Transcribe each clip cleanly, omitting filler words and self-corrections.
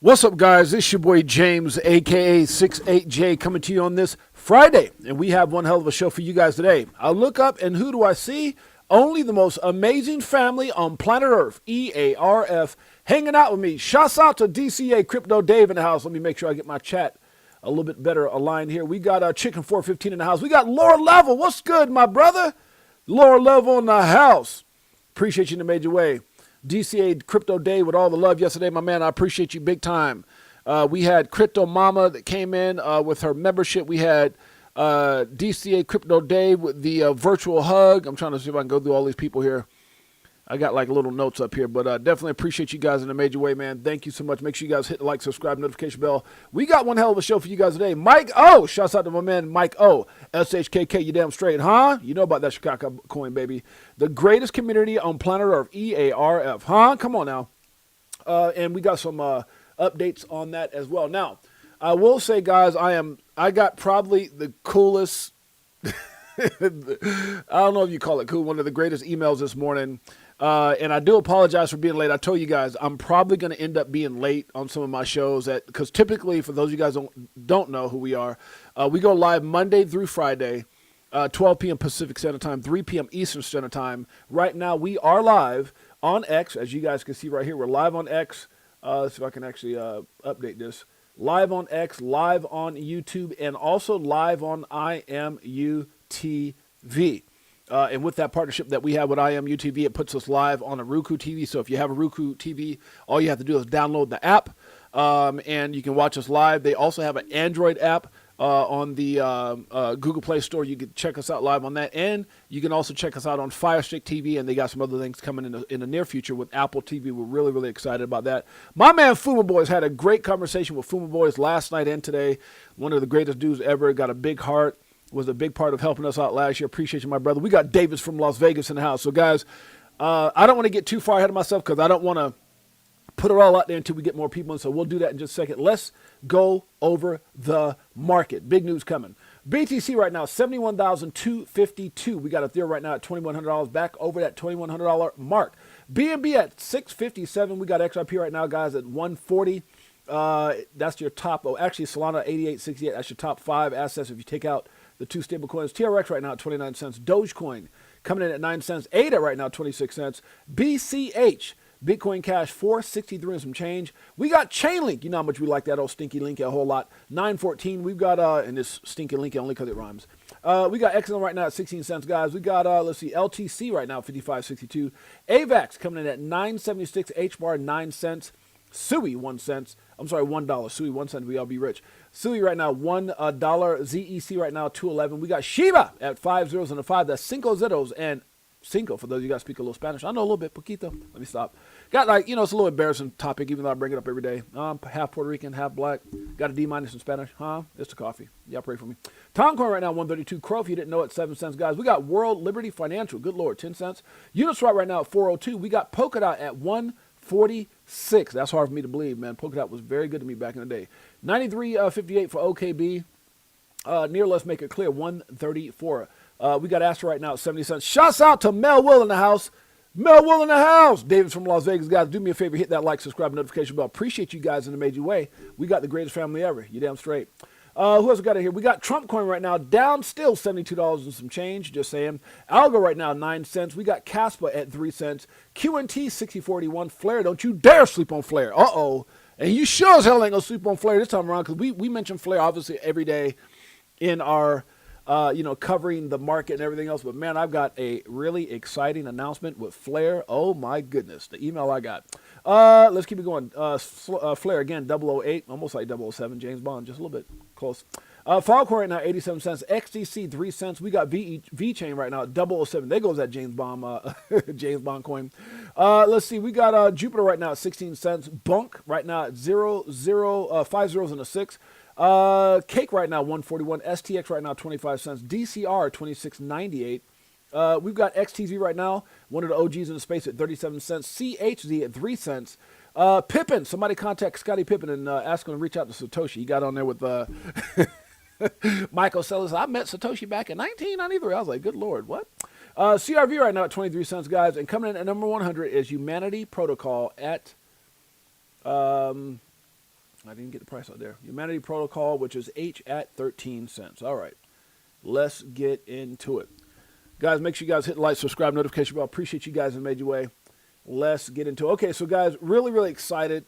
What's up, guys? It's your boy James, aka 68J, coming to you on this Friday, and we have one hell of a show for you guys today. I look up, and who do I see? Only the most amazing family on planet Earth, EARF, hanging out with me. Shouts out to DCA Crypto Dave in the house. Let me make sure I get my chat a little bit better aligned here. We got Chicken 415 in the house. We got Lower Level. What's good, my brother? Lower Level in the house. Appreciate you in a major way. DCA Crypto Day with all the love yesterday, my man. I appreciate you big time. We had Crypto Mama that came in with her membership. We had DCA Crypto Day with the virtual hug. I'm trying to see if I can go through all these people here. I got like little notes up here, but definitely appreciate you guys in a major way, man. Thank you so much. Make sure you guys hit the like, subscribe, notification bell. We got one hell of a show for you guys today. Mike O. Shouts out to my man Mike O. SHKK, you damn straight, huh? You know about that Chicago coin, baby. The greatest community on planet Earth, EARF, huh? Come on now. And we got some updates on that as well. Now, I will say, guys, I got probably the coolest, I don't know if you call it cool, one of the greatest emails this morning. And I do apologize for being late. I told you guys I'm probably going to end up being late on some of my shows because typically, for those of you guys don't know who we are, we go live Monday through Friday, 12 p.m. Pacific Standard Time, 3 p.m. Eastern Standard Time. Right now, we are live on X, as you guys can see right here. We're live on X. Let's see if I can actually update this. Live on X, live on YouTube, and also live on IMUTV. And with that partnership that we have with IMUTV, it puts us live on a Roku TV. So if you have a Roku TV, all you have to do is download the app, and you can watch us live. They also have an Android app on the Google Play Store. You can check us out live on that. And you can also check us out on Fire Stick TV, and they got some other things coming in the near future with Apple TV. We're really, really excited about that. My man Fuma Boys had a great conversation with Fuma Boys last night and today. One of the greatest dudes ever. Got a big heart. Was a big part of helping us out last year. Appreciate you, my brother. We got Davis from Las Vegas in the house. So, guys, I don't want to get too far ahead of myself because I don't want to put it all out there until we get more people in. So we'll do that in just a second. Let's go over the market. Big news coming. BTC right now, $71,252. We got Ethereum right now at $2,100, back over that $2,100 mark. BNB at $657. We got XRP right now, guys, at $140. That's your top. Oh, actually, Solana $88.68. That's your top 5 assets if you take out the 2 stable coins. TRX right now at 29 cents. Dogecoin coming in at 9 cents. ADA right now 26 cents. BCH, Bitcoin Cash 463 and some change. We got Chainlink. You know how much we like that old stinky link a whole lot. 914. We've got and this stinky link only because it rhymes. We got XLM right now at 16 cents, guys. We got let's see, LTC right now 55.62. AVAX coming in at 976. HBAR 9 cents. SUI 1 cent. I'm sorry, $1. SUI 1 cent. We all be rich. SUI right now $1. ZEC right now $2.11. We got Shiba at 5 zeros and a 5. That's cinco zeros and cinco for those of you guys speak a little Spanish. I know a little bit, poquito. Let me stop. Got like, it's a little embarrassing topic, even though I bring it up every day. Half Puerto Rican, half black. Got a D- in Spanish. It's the coffee. Y'all pray for me. Toncoin right now 132. Crow, if you didn't know it, 7 cents, guys. We got World Liberty Financial. Good Lord, 10 cents. Uniswap right now at 402. We got Polkadot at 146. That's hard for me to believe, man. Polkadot was very good to me back in the day. 93.58 for OKB. Near, let's make it clear, 134. We got Astra right now at 70 cents. Shouts out to Mel Will in the house. Mel Will in the house. Davis from Las Vegas, guys. Do me a favor, hit that like, subscribe, notification bell. Appreciate you guys in a major way. We got the greatest family ever. You damn straight. Who else we got in here? We got Trump coin right now, down still $72 and some change, just saying. Algo right now, 9 cents. We got Caspa at 3 cents. QNT, 60.41. Flare, don't you dare sleep on Flare. Uh-oh. And you sure as hell ain't gonna sleep on Flare this time around, because we mention Flare, obviously, every day in our, covering the market and everything else. But, man, I've got a really exciting announcement with Flare. Oh, my goodness, the email I got. Let's keep it going. Flare, again, 008, almost like 007, James Bond, just a little bit close. Filecoin right now, 87 cents. XDC, 3 cents. We got V-Chain right now at 007. There goes that James Bond James Bond coin. Let's see. We got Jupiter right now at 16 cents. Bunk right now at 5 zeros and a 6. Cake right now, 141. STX right now, 25 cents. DCR, 26.98. We've got XTZ right now, one of the OGs in the space at 37 cents. CHZ at 3 cents. Pippin, somebody contact Scottie Pippen and ask him to reach out to Satoshi. He got on there with Michael Sellers. I met Satoshi back in 1993. I was like, good Lord, what? CRV right now at 23 cents, guys. And coming in at number 100 is Humanity Protocol at I didn't get the price out there. Humanity Protocol, which is H at 13 cents. All right, let's get into it. Guys, make sure you guys hit the like, subscribe, notification bell. Appreciate you guys that made your way. Let's get into it. Okay, so guys, really, really excited.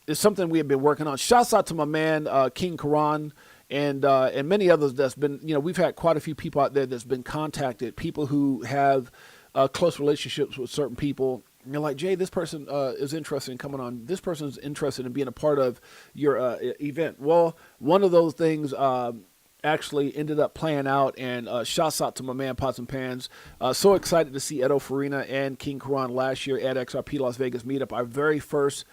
It's something we have been working on. Shouts out to my man, King Karan, and many others that's been, we've had quite a few people out there that's been contacted, people who have close relationships with certain people. And you're like, Jay, this person is interested in coming on. This person is interested in being a part of your event. Well, one of those things actually ended up playing out, and shouts out to my man Pots and Pans. So excited to see Edo Farina and King Karan last year at XRP Las Vegas Meetup. Our very first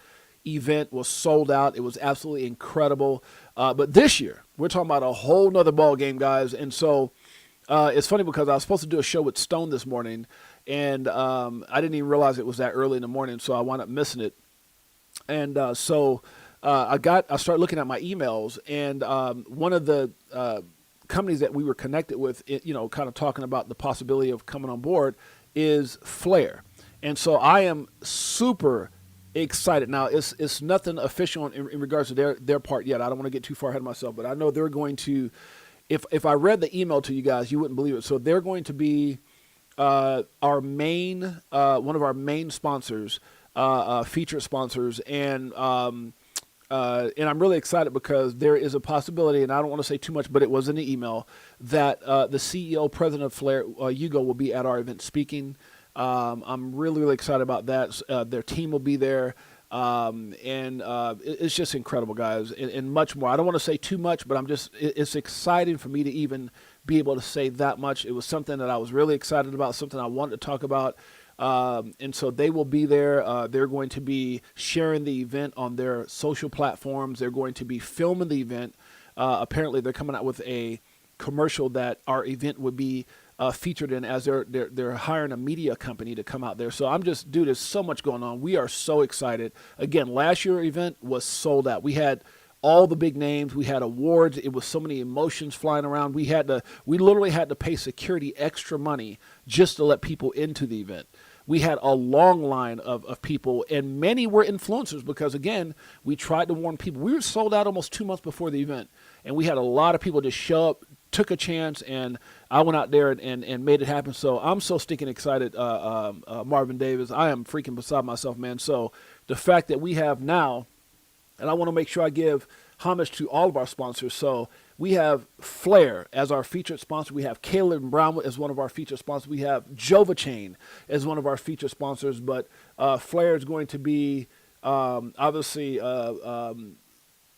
event was sold out. It was absolutely incredible. But this year, we're talking about a whole nother ball game, guys. And so it's funny because I was supposed to do a show with Stone this morning, and I didn't even realize it was that early in the morning, so I wound up missing it. And I started looking at my emails, and one of the companies that we were connected with, kind of talking about the possibility of coming on board, is Flare. And so I am super excited. Now, it's nothing official in regards to their part yet. I don't want to get too far ahead of myself, but I know they're going to, if I read the email to you guys, you wouldn't believe it. So they're going to be our main, one of our main sponsors, featured sponsors, and I'm really excited because there is a possibility, and I don't want to say too much, but it was in the email, that the CEO, president of Flare, Hugo, will be at our event speaking. I'm really, really excited about that. Their team will be there, and it's just incredible, guys, and much more. I don't want to say too much, but it's exciting for me to even be able to say that much. It was something that I was really excited about, something I wanted to talk about. And so they will be there. They're going to be sharing the event on their social platforms. They're going to be filming the event. Apparently, they're coming out with a commercial that our event would be featured in, as they're hiring a media company to come out there. So dude, there's so much going on. We are so excited. Again, last year's event was sold out. We had all the big names. We had awards. It was so many emotions flying around. We literally had to pay security extra money just to let people into the event. We had a long line of people, and many were influencers because, again, we tried to warn people. We were sold out almost 2 months before the event, and we had a lot of people just show up, took a chance, and I went out there and made it happen. So I'm so stinking excited, Marvin Davis. I am freaking beside myself, man. So the fact that we have now, and I want to make sure I give homage to all of our sponsors. So we have Flare as our featured sponsor. We have Caleb Brown as one of our featured sponsors. We have Jova Chain as one of our featured sponsors. But Flare is going to be obviously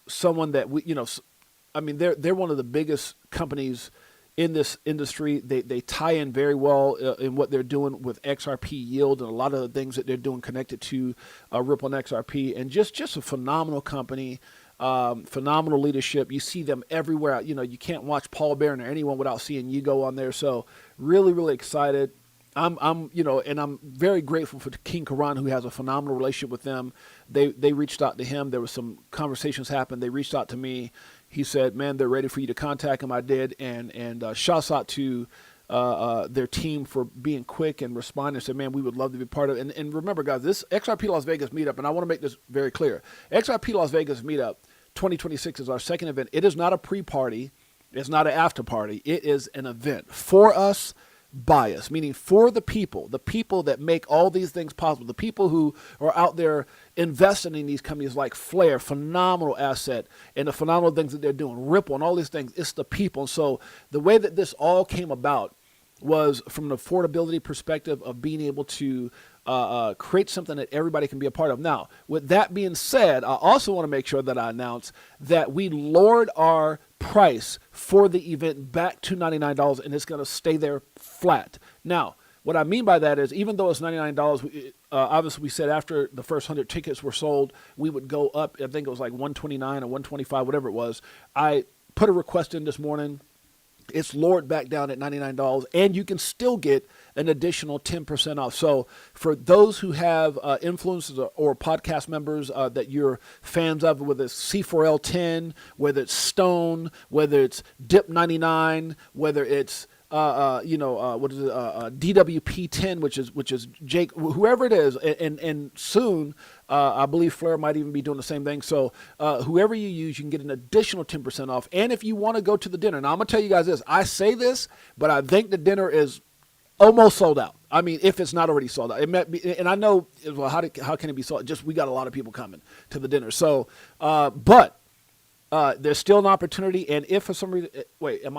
someone that they're one of the biggest companies in this industry. They tie in very well in what they're doing with XRP yield and a lot of the things that they're doing connected to Ripple and XRP, and just a phenomenal company. Phenomenal leadership. You see them everywhere. You can't watch Paul Barron or anyone without seeing Hugo on there. So really, really excited. And I'm very grateful for King Karan, who has a phenomenal relationship with them. They reached out to him. There was some conversations happened. They reached out to me. He said, man, they're ready for you to contact him. I did. And shouts out to their team for being quick and responding and said, man, we would love to be part of it. And remember, guys, this XRP Las Vegas meetup, and I want to make this very clear. XRP Las Vegas meetup 2026 is our second event. It is not a pre-party. It's not an after party. It is an event for us, by us, meaning for the people that make all these things possible, the people who are out there investing in these companies like Flare, phenomenal asset, and the phenomenal things that they're doing, Ripple and all these things. It's the people. And so the way that this all came about was from an affordability perspective of being able to create something that everybody can be a part of. Now, with that being said, I also want to make sure that I announce that we lowered our price for the event back to $99, and it's going to stay there flat. Now, what I mean by that is, even though it's $99, obviously we said after the first 100 tickets were sold, we would go up. I think it was like $129 or $125, whatever it was. I put a request in this morning. It's lowered back down at $99, and you can still get an additional 10% off. So for those who have influencers or podcast members that you're fans of, whether it's C4L10, whether it's Stone, whether it's Dip 99, whether it's what is it, DWP10, which is Jake, whoever it is, and soon I believe Flair might even be doing the same thing. So whoever you use, you can get an additional 10% off. And if you want to go to the dinner, now I'm gonna tell you guys this: I say this, but I think the dinner is almost sold out. I mean, if it's not already sold out, it might be, and I know, well, how can it be sold? Just we got a lot of people coming to the dinner. So, but there's still an opportunity. And if for some reason, wait, is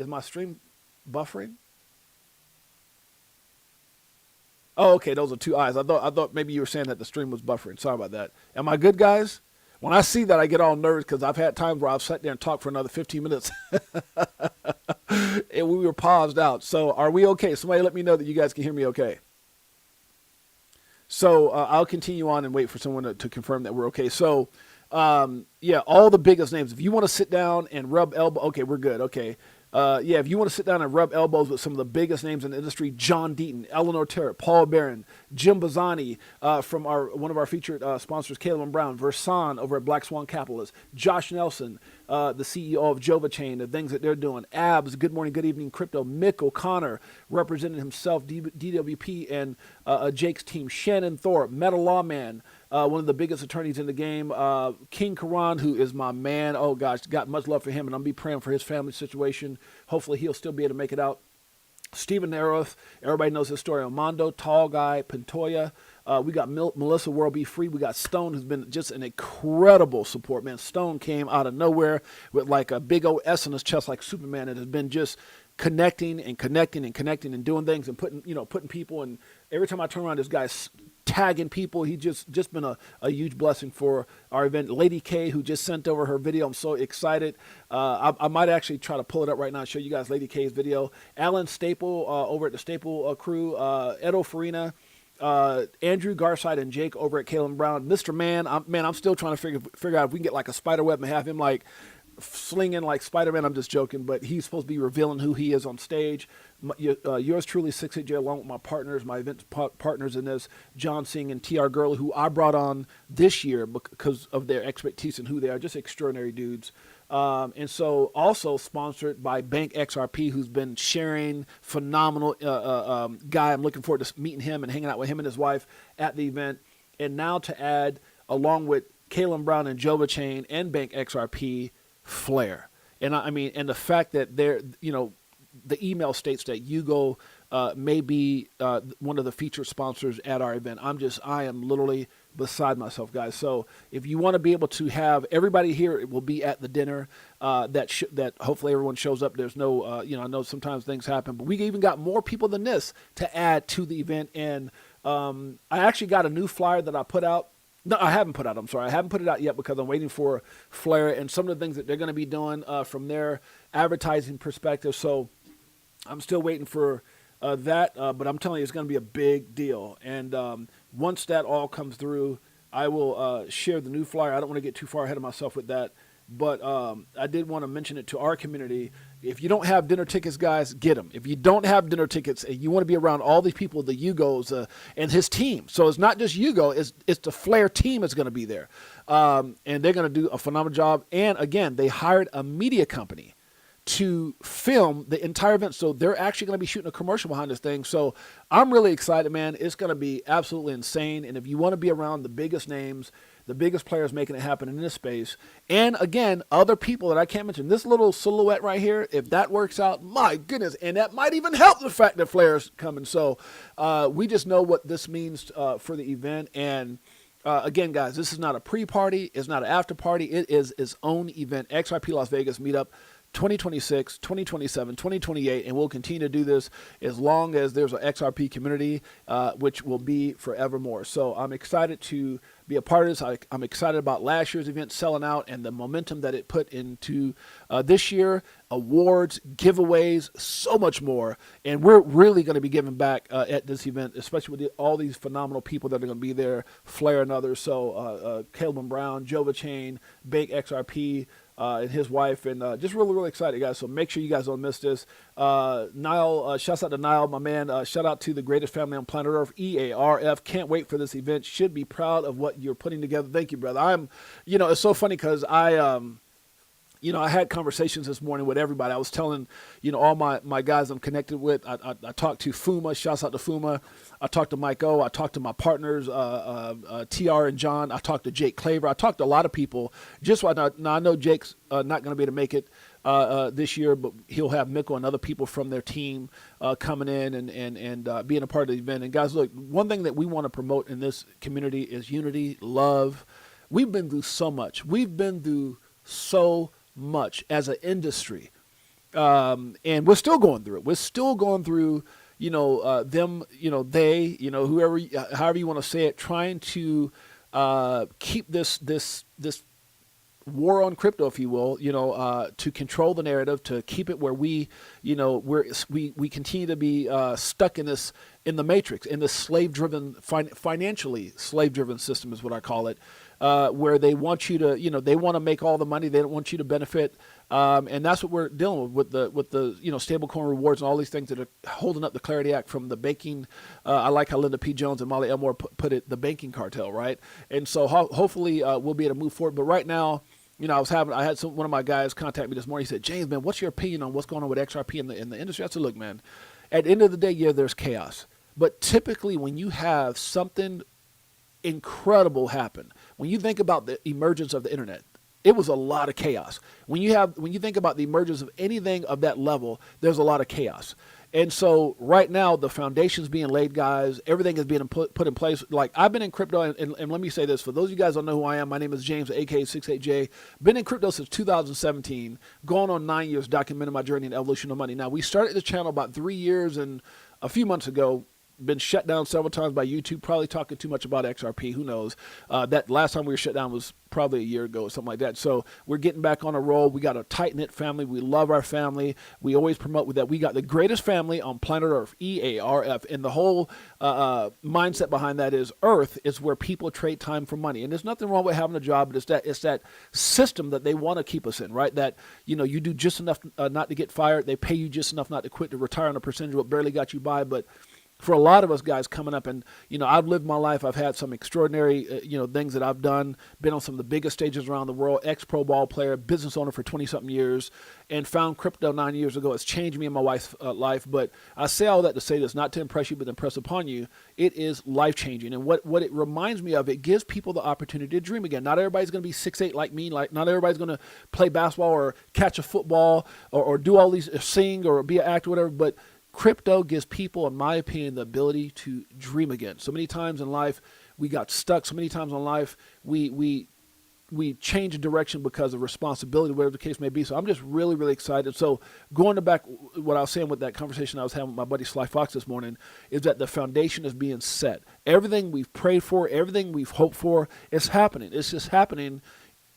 my stream buffering? Oh, okay, those are two eyes. I thought maybe you were saying that the stream was buffering. Sorry about that. Am I good, guys? When I see that, I get all nervous because I've had times where I've sat there and talked for another 15 minutes and we were paused out. So are we okay? Somebody let me know that you guys can hear me okay. So I'll continue on and wait for someone to confirm that we're okay. So yeah, all the biggest names. If you want to sit down and rub elbow, okay, we're good. Okay. Yeah, if you want to sit down and rub elbows with some of the biggest names in the industry, John Deaton, Eleanor Terrett, Paul Barron, Jim Bazzani, from one of our featured sponsors, Caleb Brown, Versan over at Black Swan Capitalist, Josh Nelson, the CEO of Jova Chain, the things that they're doing, Abs, Good Morning, Good Evening Crypto, Mick O'Connor, representing himself, DWP, and Jake's team, Shannon Thorpe, Metal Lawman, one of the biggest attorneys in the game, King Karan, who is my man. Oh, gosh, got much love for him, and I'm be praying for his family situation. Hopefully he'll still be able to make it out. Stephen Naroth, everybody knows his story. Armando, Tall Guy, Pantoya. We got Melissa World Be Free. We got Stone, who's been just an incredible support, man. Stone came out of nowhere with like a big old S on his chest like Superman, and has been just connecting and doing things and putting people. And every time I turn around, this guy's tagging people. He just been a huge blessing for our event. Lady K, who just sent over her video. I'm so excited. I might actually try to pull it up right now and show you guys Lady K's video. Alan Staple over at the Staple crew. Edo Farina. Andrew Garside and Jake over at Caleb Brown. Mr. Man, I'm still trying to figure out if we can get like a spider web and have him like slinging like Spider-Man. I'm just joking, but he's supposed to be revealing who he is on stage. Yours truly, 68J, along with my partners, my event partners in this, John Singh and TR Gurley, who I brought on this year because of their expertise and who they are, just extraordinary dudes. And so also sponsored by Bank XRP, who's been sharing, phenomenal guy. I'm looking forward to meeting him and hanging out with him and his wife at the event. And now to add, along with Caleb Brown and Jova Chain and Bank XRP, Flair. And I mean, and the fact that they're, the email states that Hugo may be one of the featured sponsors at our event. I am literally beside myself, guys. So if you want to be able to have everybody here, it will be at the dinner that hopefully everyone shows up. There's no, I know sometimes things happen, but we even got more people than this to add to the event. And I actually got a new flyer that I put out. No, I haven't put out. I'm sorry. I haven't put it out yet because I'm waiting for Flair and some of the things that they're going to be doing from their advertising perspective. So I'm still waiting for that, but I'm telling you, it's going to be a big deal. And once that all comes through, I will share the new flyer. I don't want to get too far ahead of myself with that, but I did want to mention it to our community. If you don't have dinner tickets, guys, get them. If you don't have dinner tickets and you want to be around all these people, the Hugos and his team. So it's not just Hugo, it's the Flair team that's going to be there. And they're going to do a phenomenal job. And again, they hired a media company to film the entire event. So they're actually going to be shooting a commercial behind this thing. So I'm really excited, man. It's going to be absolutely insane. And if you want to be around the biggest names, the biggest players making it happen in this space, and again, other people that I can't mention, this little silhouette right here, if that works out, my goodness, and that might even help the fact that Flair's coming. So we just know what this means for the event. And again, guys, this is not a pre-party. It's not an after-party. It is its own event. XRP Las Vegas meetup 2026, 2027, 2028, and we'll continue to do this as long as there's an XRP community, which will be forevermore. So I'm excited to be a part of this. I'm excited about last year's event selling out and the momentum that it put into this year, awards, giveaways, so much more. And we're really going to be giving back at this event, especially with all these phenomenal people that are going to be there, Flair and others. So Caleb Brown, Jova Chain, Bank XRP, and his wife, and just really, really excited, guys. So make sure you guys don't miss this. Niall, shouts out to Niall, my man. Shout out to the greatest family on planet Earth, EARF. Can't wait for this event. Should be proud of what you're putting together. Thank you, brother. It's so funny because I had conversations this morning with everybody. I was telling, all my guys I'm connected with. I talked to Fuma. Shouts out to Fuma. I talked to Mike O. I talked to my partners, TR and John. I talked to Jake Claver. I talked to a lot of people. Just now I know Jake's not going to be able to make it this year, but he'll have Mikkel and other people from their team coming in and being a part of the event. And guys, look, one thing that we want to promote in this community is unity, love. We've been through so much. We've been through so much as an industry, and we're still going through it. We're still going through, them, they, whoever, however you want to say it, trying to keep this war on crypto, if you will, to control the narrative, to keep it where we continue to be stuck in the matrix, in this slave-driven, financially slave-driven system is what I call it, where they want you to, they want to make all the money, they don't want you to benefit, and that's what we're dealing with the stablecoin rewards and all these things that are holding up the Clarity Act from the banking. I like how Linda P. Jones and Molly Elmore put it, the banking cartel, right? And so hopefully we'll be able to move forward. But right now, I had one of my guys contact me this morning. He said, James, man, what's your opinion on what's going on with XRP in the industry? I said, look, man, at the end of the day, yeah, there's chaos. But typically when you have something incredible happen, when you think about the emergence of the internet, it was a lot of chaos. When you think about the emergence of anything of that level, there's a lot of chaos. And so right now, the foundation's being laid, guys. Everything is being put in place. Like, I've been in crypto, and let me say this. For those of you guys who don't know who I am, my name is James, a.k.a. 68J. Been in crypto since 2017, going on 9 years, documenting my journey in evolution of money. Now, we started the channel about 3 years and a few months ago. Been shut down several times by YouTube, probably talking too much about XRP. Who knows? That last time we were shut down was probably a year ago or something like that. So we're getting back on a roll. We got a tight-knit family. We love our family. We always promote with that. We got the greatest family on planet Earth, EARF. And the whole mindset behind that is Earth is where people trade time for money. And there's nothing wrong with having a job, but it's that system that they want to keep us in, right? That, you do just enough not to get fired. They pay you just enough not to quit, to retire on a percentage of what barely got you by. But for a lot of us guys coming up, and I've lived my life. I've had some extraordinary things that I've done, been on some of the biggest stages around the world, ex-pro ball player, business owner for 20-something years, and found crypto 9 years ago. It's changed me and my wife's life. But I say all that to say this, not to impress you, but to impress upon you. It is life-changing. And what it reminds me of, it gives people the opportunity to dream again. Not everybody's going to be 6'8" like me. Like, not everybody's going to play basketball or catch a football or do all these, sing or be an actor, whatever. But crypto gives people, in my opinion, the ability to dream again. So many times in life, we got stuck. So many times in life, we change direction because of responsibility, whatever the case may be. So I'm just really, really excited. So going to back, what I was saying with that conversation I was having with my buddy Sly Fox this morning, is that the foundation is being set. Everything we've prayed for, everything we've hoped for, it's happening. It's just happening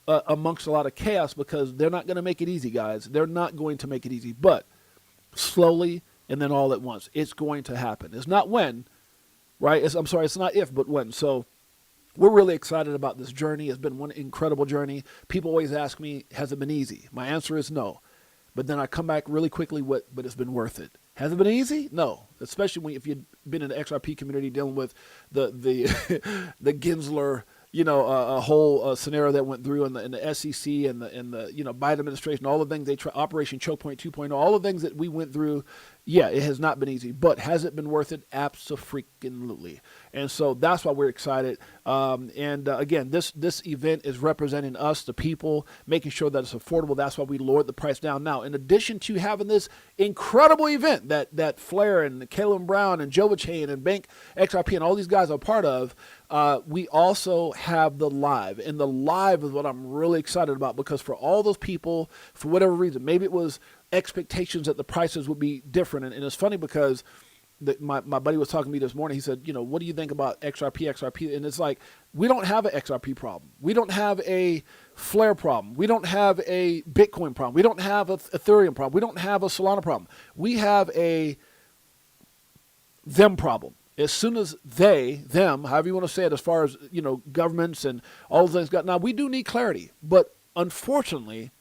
amongst a lot of chaos, because they're not going to make it easy, guys. They're not going to make it easy. But slowly, and then all at once, it's going to happen. It's not when, right? It's not if, but when. So we're really excited about this journey. It's been one incredible journey. People always ask me, has it been easy? My answer is no. But then I come back really quickly with, but it's been worth it. Has it been easy? No. Especially if you've been in the XRP community dealing with the the Gensler, a whole scenario that went through in the SEC and the Biden administration, all the things they Operation Choke Point 2.0, all the things that we went through. Yeah, it has not been easy, but has it been worth it? Abso-freaking-lutely. And so that's why we're excited. Again, this event is representing us, the people, making sure that it's affordable. That's why we lowered the price down. Now, in addition to having this incredible event that Flair and Caleb Brown and Joe Chain and Bank XRP and all these guys are part of, we also have the live. And the live is what I'm really excited about, because for all those people, for whatever reason, maybe it was expectations that the prices would be different. And it's funny because my buddy was talking to me this morning. He said, what do you think about XRP? And it's like, we don't have an XRP problem. We don't have a Flare problem. We don't have a Bitcoin problem. We don't have an Ethereum problem. We don't have a Solana problem. We have a them problem. As soon as them, however you want to say it, as far as, governments and all those things. Now, we do need clarity, but unfortunately,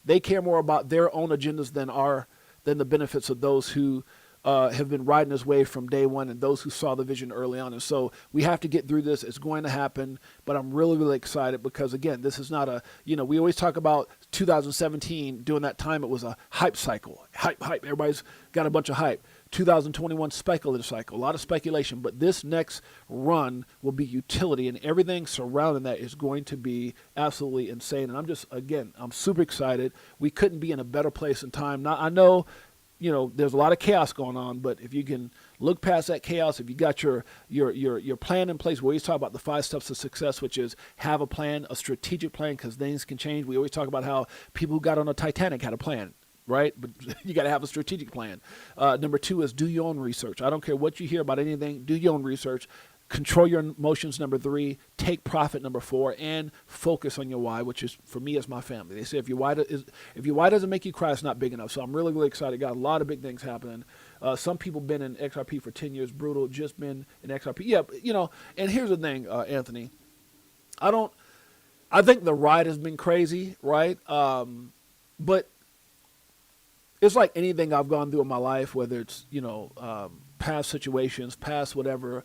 they care more about their own agendas than the benefits of those who have been riding this wave from day one, and those who saw the vision early on. And so we have to get through this. It's going to happen, but I'm really, really excited because, again, this is not a, we always talk about 2017, during that time, it was a hype cycle. Hype. Everybody's got a bunch of hype. 2021 speculative cycle, a lot of speculation, but this next run will be utility, and everything surrounding that is going to be absolutely insane. And I'm super excited. We couldn't be in a better place in time. Now, I know, there's a lot of chaos going on, but if you can look past that chaos, if you got your plan in place, we always talk about the 5 steps of success, which is have a plan, a strategic plan, because things can change. We always talk about how people who got on the Titanic had a plan, right? But you got to have a strategic plan. Number 2 is do your own research. I don't care what you hear about anything. Do your own research. Control your emotions. Number 3, take profit. Number 4, and focus on your why, which is, for me, is my family. They say if your why doesn't make you cry, it's not big enough. So I'm really, really excited. Got a lot of big things happening. Some people been in XRP for 10 years. Brutal. Just been in XRP. Yeah, and here's the thing, Anthony. I think the ride has been crazy, right? But it's like anything I've gone through in my life, whether it's, past situations, past whatever,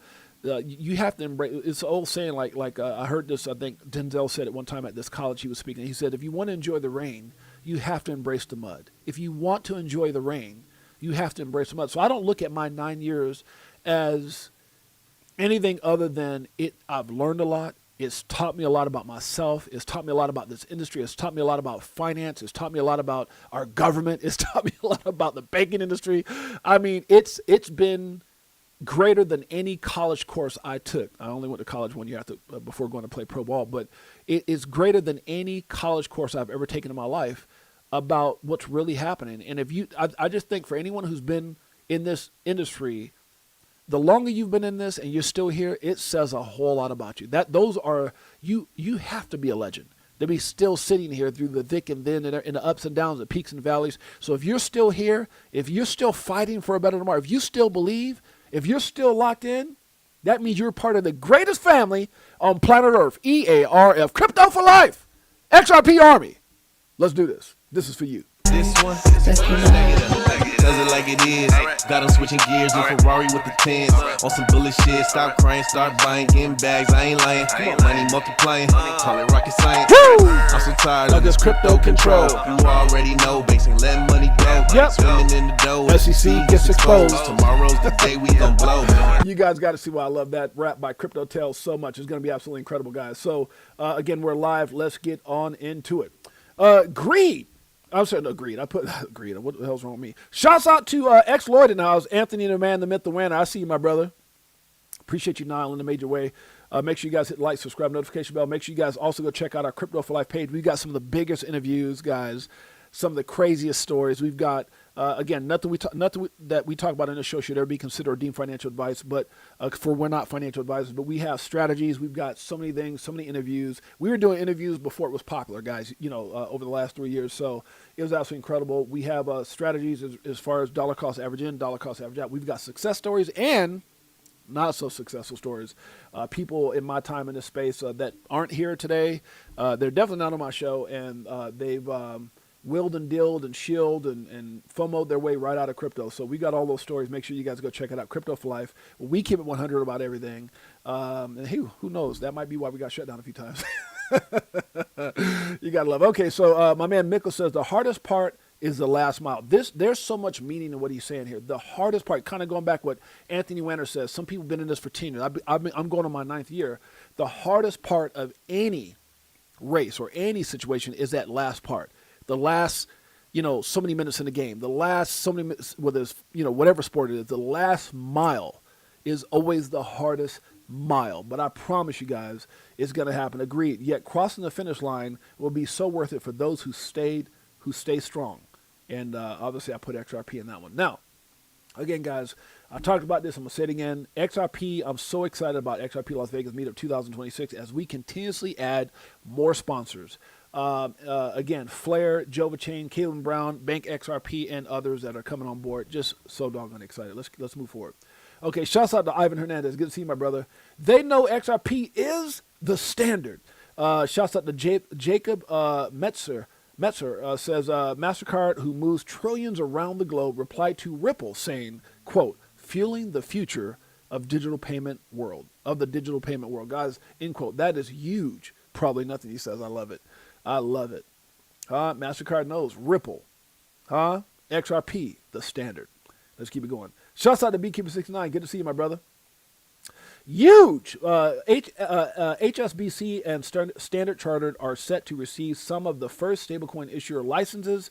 you have to embrace. It's an old saying, like I heard this, I think Denzel said it one time at this college he was speaking. He said, if you want to enjoy the rain, you have to embrace the mud. If you want to enjoy the rain, you have to embrace the mud. So I don't look at my 9 years as anything other than I've learned a lot. It's taught me a lot about myself. It's taught me a lot about this industry. It's taught me a lot about finance. It's taught me a lot about our government. It's taught me a lot about the banking industry. I mean, it's been greater than any college course I took. I only went to college 1 year before going to play pro ball, but it is greater than any college course I've ever taken in my life about what's really happening. And I just think for anyone who's been in this industry, the longer you've been in this and you're still here, it says a whole lot about you. You have to be a legend to be still sitting here through the thick and thin and the ups and downs, the peaks and valleys. So if you're still here, if you're still fighting for a better tomorrow, if you still believe, if you're still locked in, that means you're part of the greatest family on planet Earth. EARF, Crypto for Life, XRP Army. Let's do this. This is for you. This one, does it like it is. Got them switching gears in Ferrari with the 10s. On some bullet shit, stop crying, start buying, getting bags. I ain't lying. Money multiplying, call it rocket science. I'm so tired of this crypto control. You already know, banks ain't letting money go. Swimming in the dough, SEC gets exposed. Tomorrow's the day we gon' blow. You guys got to see why I love that rap by Crypto Tales so much. It's going to be absolutely incredible, guys. So, again, we're live. Let's get on into it. Greed. I'm sorry, no, greed. I put greed. What the hell's wrong with me? Shouts out to Lloyd and Oz, Anthony, the man, the myth, the winner. I see you, my brother. Appreciate you, Niall, in a major way. Make sure you guys hit like, subscribe, notification bell. Make sure you guys also go check out our Crypto for Life page. We've got some of the biggest interviews, guys. Some of the craziest stories. We've got, again, nothing that we talk about in this show should ever be considered or deemed financial advice, but we're not financial advisors, but we have strategies. We've got so many things, so many interviews. We were doing interviews before it was popular, guys, over the last 3 years. So it was absolutely incredible. We have strategies as far as dollar cost average in, dollar cost average out. We've got success stories and not so successful stories. People in my time in this space that aren't here today, they're definitely not on my show, and they've willed and dilled and shilled and FOMO'd their way right out of crypto. So we got all those stories. Make sure you guys go check it out. Crypto for Life. We keep it 100 about everything. And hey, who knows? That might be why we got shut down a few times. You got to love. Okay, so my man Mikkel says the hardest part is the last mile. There's so much meaning in what he's saying here. The hardest part, kind of going back what Anthony Wanner says, some people have been in this for 10 years. I'm going on my 9th year. The hardest part of any race or any situation is that last part. The last, so many minutes in the game, the last so many minutes, whether it's, whatever sport it is, the last mile is always the hardest mile. But I promise you guys, it's going to happen. Agreed. Yet crossing the finish line will be so worth it for those who stay strong. And obviously I put XRP in that one. Now, again, guys, I talked about this. I'm going to say it again. XRP, I'm so excited about XRP Las Vegas Meetup 2026 as we continuously add more sponsors. Again, Flair, Jova Chain, Caitlin Brown, Bank XRP, and others that are coming on board. Just so doggone excited. Let's move forward. Okay, shouts out to Ivan Hernandez. Good to see you, my brother. They know XRP is the standard. Shouts out to Jacob Metzer. Metzer says, MasterCard, who moves trillions around the globe, replied to Ripple saying, quote, fueling the future of digital payment world, of the digital payment world. Guys, end quote. That is huge. Probably nothing he says. I love it. I love it. MasterCard knows. Ripple. XRP, the standard. Let's keep it going. Shouts out to Beekeeper69. Good to see you, my brother. Huge. HSBC and Standard Chartered are set to receive some of the first stablecoin issuer licenses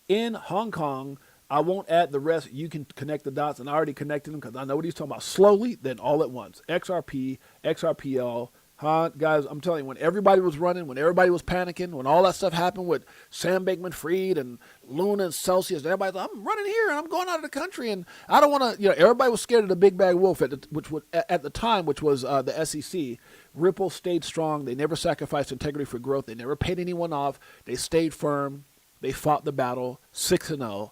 in Hong Kong. I won't add the rest. You can connect the dots, and I already connected them because I know what he's talking about. Slowly, then all at once. XRP, XRPL. Guys, I'm telling you, when everybody was running, when everybody was panicking, when all that stuff happened with Sam Bankman-Fried and Luna and Celsius, everybody's like, I'm running here and I'm going out of the country and I don't want to, everybody was scared of the big bad wolf at the time, which was the SEC. Ripple stayed strong. They never sacrificed integrity for growth. They never paid anyone off. They stayed firm. They fought the battle 6-0,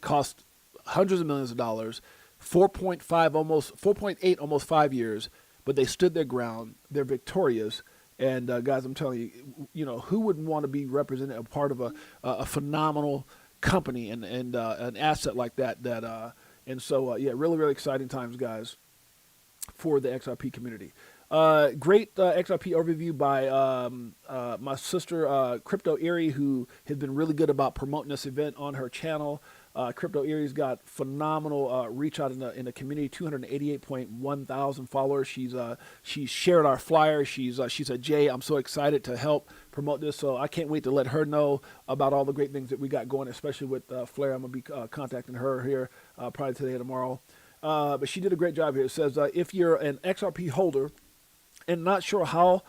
cost hundreds of millions of dollars, 4.8, almost 5 years. But they stood their ground. They're victorious. And, guys, I'm telling you, who wouldn't want to be represented, a part of a phenomenal company and an asset like that? And so, really, really exciting times, guys, for the XRP community. Great XRP overview by my sister, Crypto Erie, who has been really good about promoting this event on her channel. Crypto Erie's got phenomenal reach out in the community, 288.1 thousand followers. She's shared our flyer. She said, Jay, I'm so excited to help promote this. So I can't wait to let her know about all the great things that we got going, especially with Flair. I'm going to be contacting her here probably today or tomorrow. But she did a great job here. It says, if you're an XRP holder and not sure how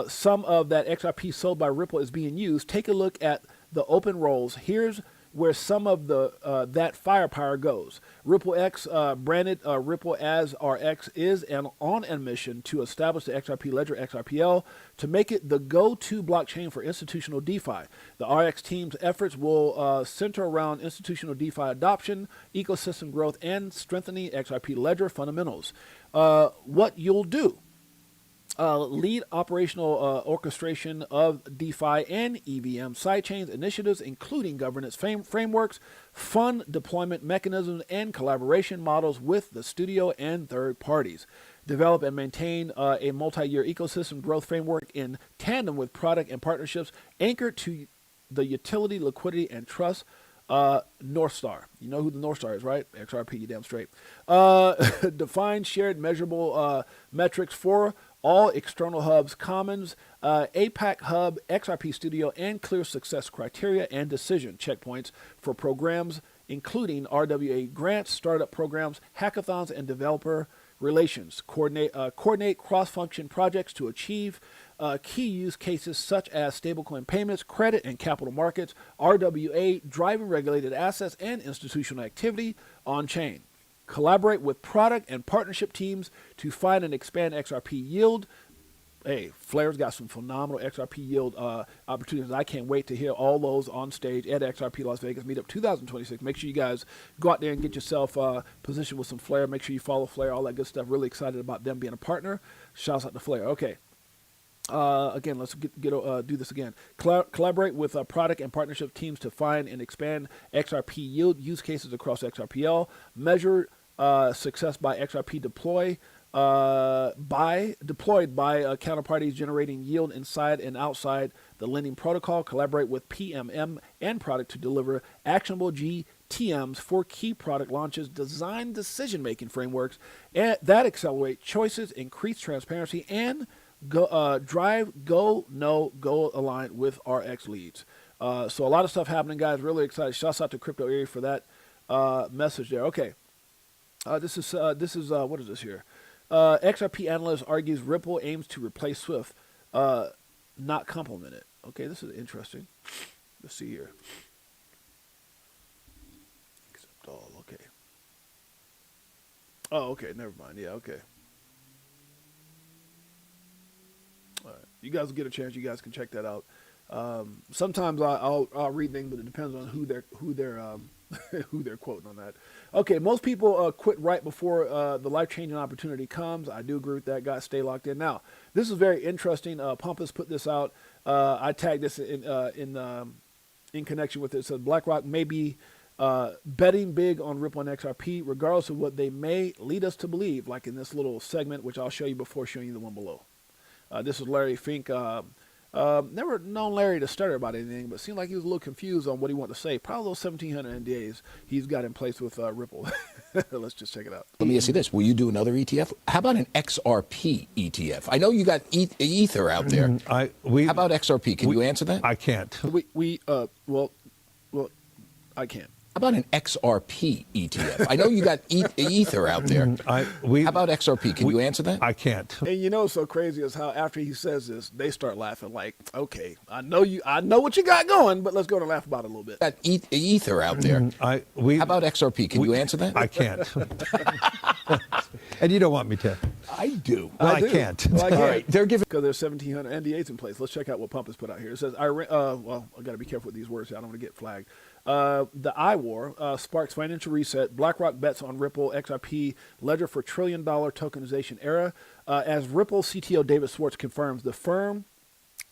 some of that XRP sold by Ripple is being used, take a look at the open rolls. Here's where some of the that firepower goes. Ripple X, branded Ripple as RX, is on a mission to establish the XRP ledger XRPL to make it the go-to blockchain for institutional DeFi. The RX team's efforts will center around institutional DeFi adoption, ecosystem growth, and strengthening XRP ledger fundamentals. What you'll do. Lead operational orchestration of DeFi and EVM sidechains initiatives, including governance frameworks, fund deployment mechanisms, and collaboration models with the studio and third parties. Develop and maintain a multi-year ecosystem growth framework in tandem with product and partnerships anchored to the utility, liquidity, and trust North Star. You know who the North Star is, right? XRP, you damn straight. Define shared measurable metrics for all external hubs, Commons, APAC Hub, XRP Studio, and clear success criteria and decision checkpoints for programs, including RWA grants, startup programs, hackathons, and developer relations. Coordinate cross-function projects to achieve key use cases such as stablecoin payments, credit and capital markets, RWA, driving regulated assets, and institutional activity on-chain. Collaborate with product and partnership teams to find and expand XRP yield. Hey, Flair's got some phenomenal XRP yield opportunities. I can't wait to hear all those on stage at XRP Las Vegas Meetup 2026. Make sure you guys go out there and get yourself positioned with some Flair. Make sure you follow Flair, all that good stuff. Really excited about them being a partner. Shouts out to Flair. Okay. Again, let's do this again. Collaborate with product and partnership teams to find and expand XRP yield use cases across XRPL. Measure success by XRP deployed by counterparties generating yield inside and outside the lending protocol. Collaborate with PMM and product to deliver actionable GTMs for key product launches. Design decision-making frameworks that accelerate choices, increase transparency, and drive go align with RX leads. So a lot of stuff happening, guys. Really excited. Shouts out to Crypto Area for that message there. Okay, this is what is this here? XRP analyst argues Ripple aims to replace Swift, not complement it. Okay, this is interesting. Let's see here. Accept all. Okay. Oh, okay. Never mind. Yeah. Okay. All right. You guys will get a chance. You guys can check that out. Sometimes I'll read things, but it depends on who they're who they're quoting on that. Okay, most people quit right before the life-changing opportunity comes. I do agree with that, guys. Stay locked in. Now, this is very interesting. Pompous put this out. I tagged this in in connection with it. It says BlackRock may be betting big on Ripple and XRP, regardless of what they may lead us to believe, like in this little segment, which I'll show you before showing you the one below. This is Larry Fink. Never known Larry to stutter about anything, but seemed like he was a little confused on what he wanted to say. Probably those 1,700 NDAs he's got in place with Ripple. Let's just check it out. Let me ask you this. Will you do another ETF? How about an XRP ETF? I know you got Ether out there. How about XRP? Can you answer that? I can't. Well, I can't. How about an XRP ETF? I know you got Ether out there. How about XRP? Can you answer that? I can't. And you know what's so crazy is how after he says this, they start laughing like, okay, I know what you got going, but let's go and laugh about it a little bit. Got Ether out there. How about XRP? Can you answer that? I can't. And you don't want me to. I do. Well, I can't. Well, I can't. All right, they're giving. Because there's 1,700 NDAs in place. Let's check out what Pump has put out here. It says, well, I got to be careful with these words. I don't want to get flagged. The IWAR sparks financial reset. BlackRock bets on Ripple XRP ledger for trillion-dollar tokenization era. As Ripple CTO David Schwartz confirms, the firm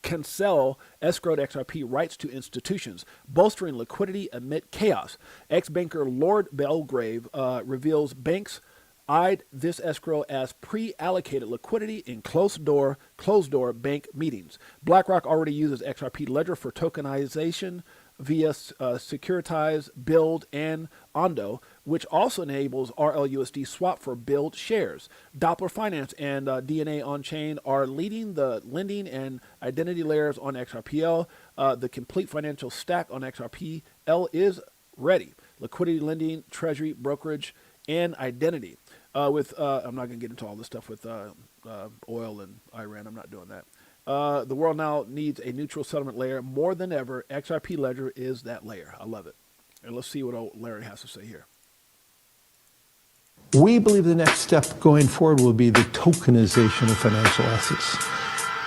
can sell escrowed XRP rights to institutions, bolstering liquidity amid chaos. Ex-banker Lord Belgrave reveals banks eyed this escrow as pre-allocated liquidity in closed-door bank meetings. BlackRock already uses XRP ledger for tokenization via Securitize, Build, and Ondo, which also enables RLUSD swap for Build shares. Doppler Finance and DNA On-Chain are leading the lending and identity layers on XRPL. The complete financial stack on XRPL is ready. Liquidity, lending, treasury, brokerage, and identity. I'm not going to get into all this stuff with oil and Iran. I'm not doing that. The world now needs a neutral settlement layer more than ever. XRP Ledger is that layer. I love it. And let's see what old Larry has to say here. We believe the next step going forward will be the tokenization of financial assets.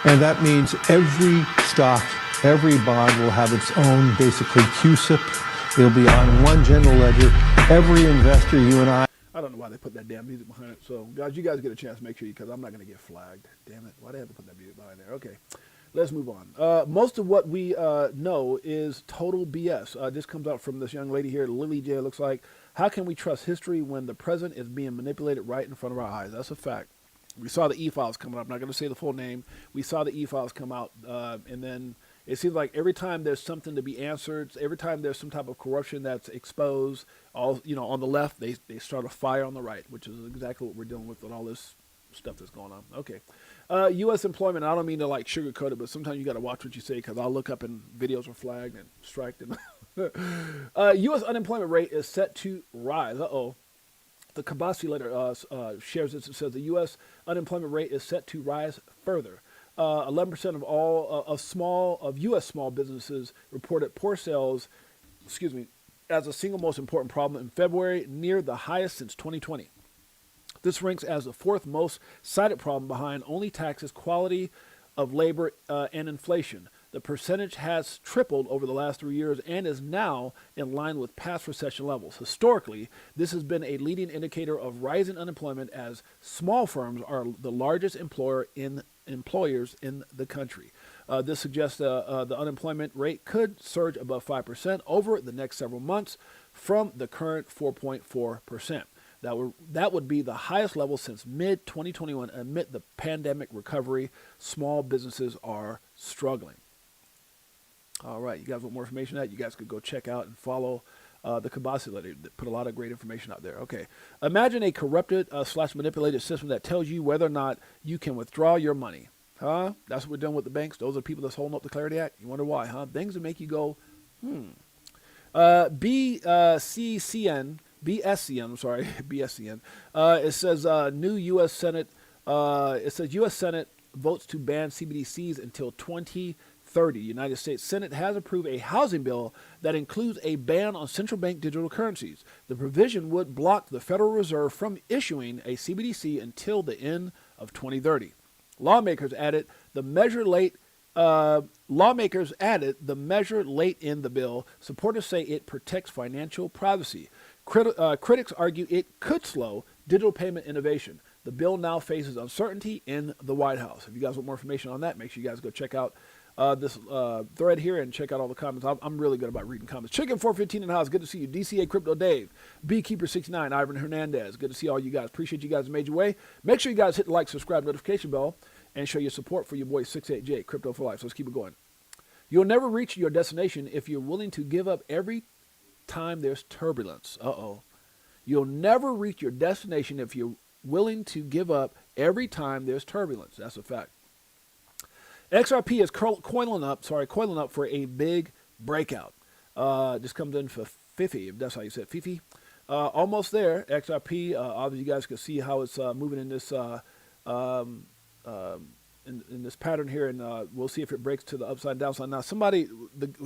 And that means every stock, every bond will have its own, basically, QSIP. It'll be on one general ledger. Every investor, you and I don't know why they put that damn music behind it. So, guys, you guys get a chance. Make sure because I'm not going to get flagged. Damn it. Why they have to put that music behind there? Okay. Let's move on. Most of what we know is total BS. This comes out from this young lady here, Lily J. It looks like. How can we trust history when the present is being manipulated right in front of our eyes? That's a fact. We saw the e-files coming up. I'm not going to say the full name. We saw the e-files come out, and then it seems like every time there's something to be answered, every time there's some type of corruption that's exposed, on the left, they start a fire on the right, which is exactly what we're dealing with all this stuff that's going on. Okay. U.S. employment, I don't mean to like sugarcoat it, but sometimes you got to watch what you say because I'll look up and videos are flagged and striked. U.S. unemployment rate is set to rise. The Kabasi letter shares this. It says the U.S. unemployment rate is set to rise further. 11% of all of U.S. small businesses reported poor sales, as a single most important problem in February, near the highest since 2020. This ranks as the fourth most cited problem behind only taxes, quality of labor, and inflation. The percentage has tripled over the last 3 years and is now in line with past recession levels. Historically, this has been a leading indicator of rising unemployment as small firms are the largest employers in the country. This suggests the unemployment rate could surge above 5% over the next several months from the current 4.4%. That would be the highest level since mid-2021 amid the pandemic recovery. Small businesses are struggling. All right, you guys want more information on that? You guys could go check out and follow the Kabasi letter. They put a lot of great information out there. Okay, imagine a corrupted / manipulated system that tells you whether or not you can withdraw your money. Huh? That's what we're doing with the banks. Those are the people that's holding up the Clarity Act. You wonder why, huh? Things that make you go, BSCN, BSCN. It says new U.S. Senate. It says U.S. Senate votes to ban CBDCs until 2030. United States Senate has approved a housing bill that includes a ban on central bank digital currencies. The provision would block the Federal Reserve from issuing a CBDC until the end of 2030. Lawmakers added the measure late in the bill. Supporters say it protects financial privacy. Critics argue it could slow digital payment innovation. The bill now faces uncertainty in the White House. If you guys want more information on that, make sure you guys go check out this thread here and check out all the comments. I'm really good about reading comments. Chicken 415 in the house. Good to see you. DCA Crypto Dave, Beekeeper 69, Ivan Hernandez. Good to see all you guys. Appreciate you guys made your way. Make sure you guys hit the like, subscribe, notification bell, and show your support for your boy 68J Crypto for Life. So let's keep it going. You'll never reach your destination if you're willing to give up every time there's turbulence. You'll never reach your destination if you're willing to give up every time there's turbulence. That's a fact. XRP is coiling up for a big breakout. This comes in for 50, if that's how you say it, Fifi. Almost there. XRP, obviously you guys can see how it's moving in this in this pattern here, and we'll see if it breaks to the upside and downside. Now, somebody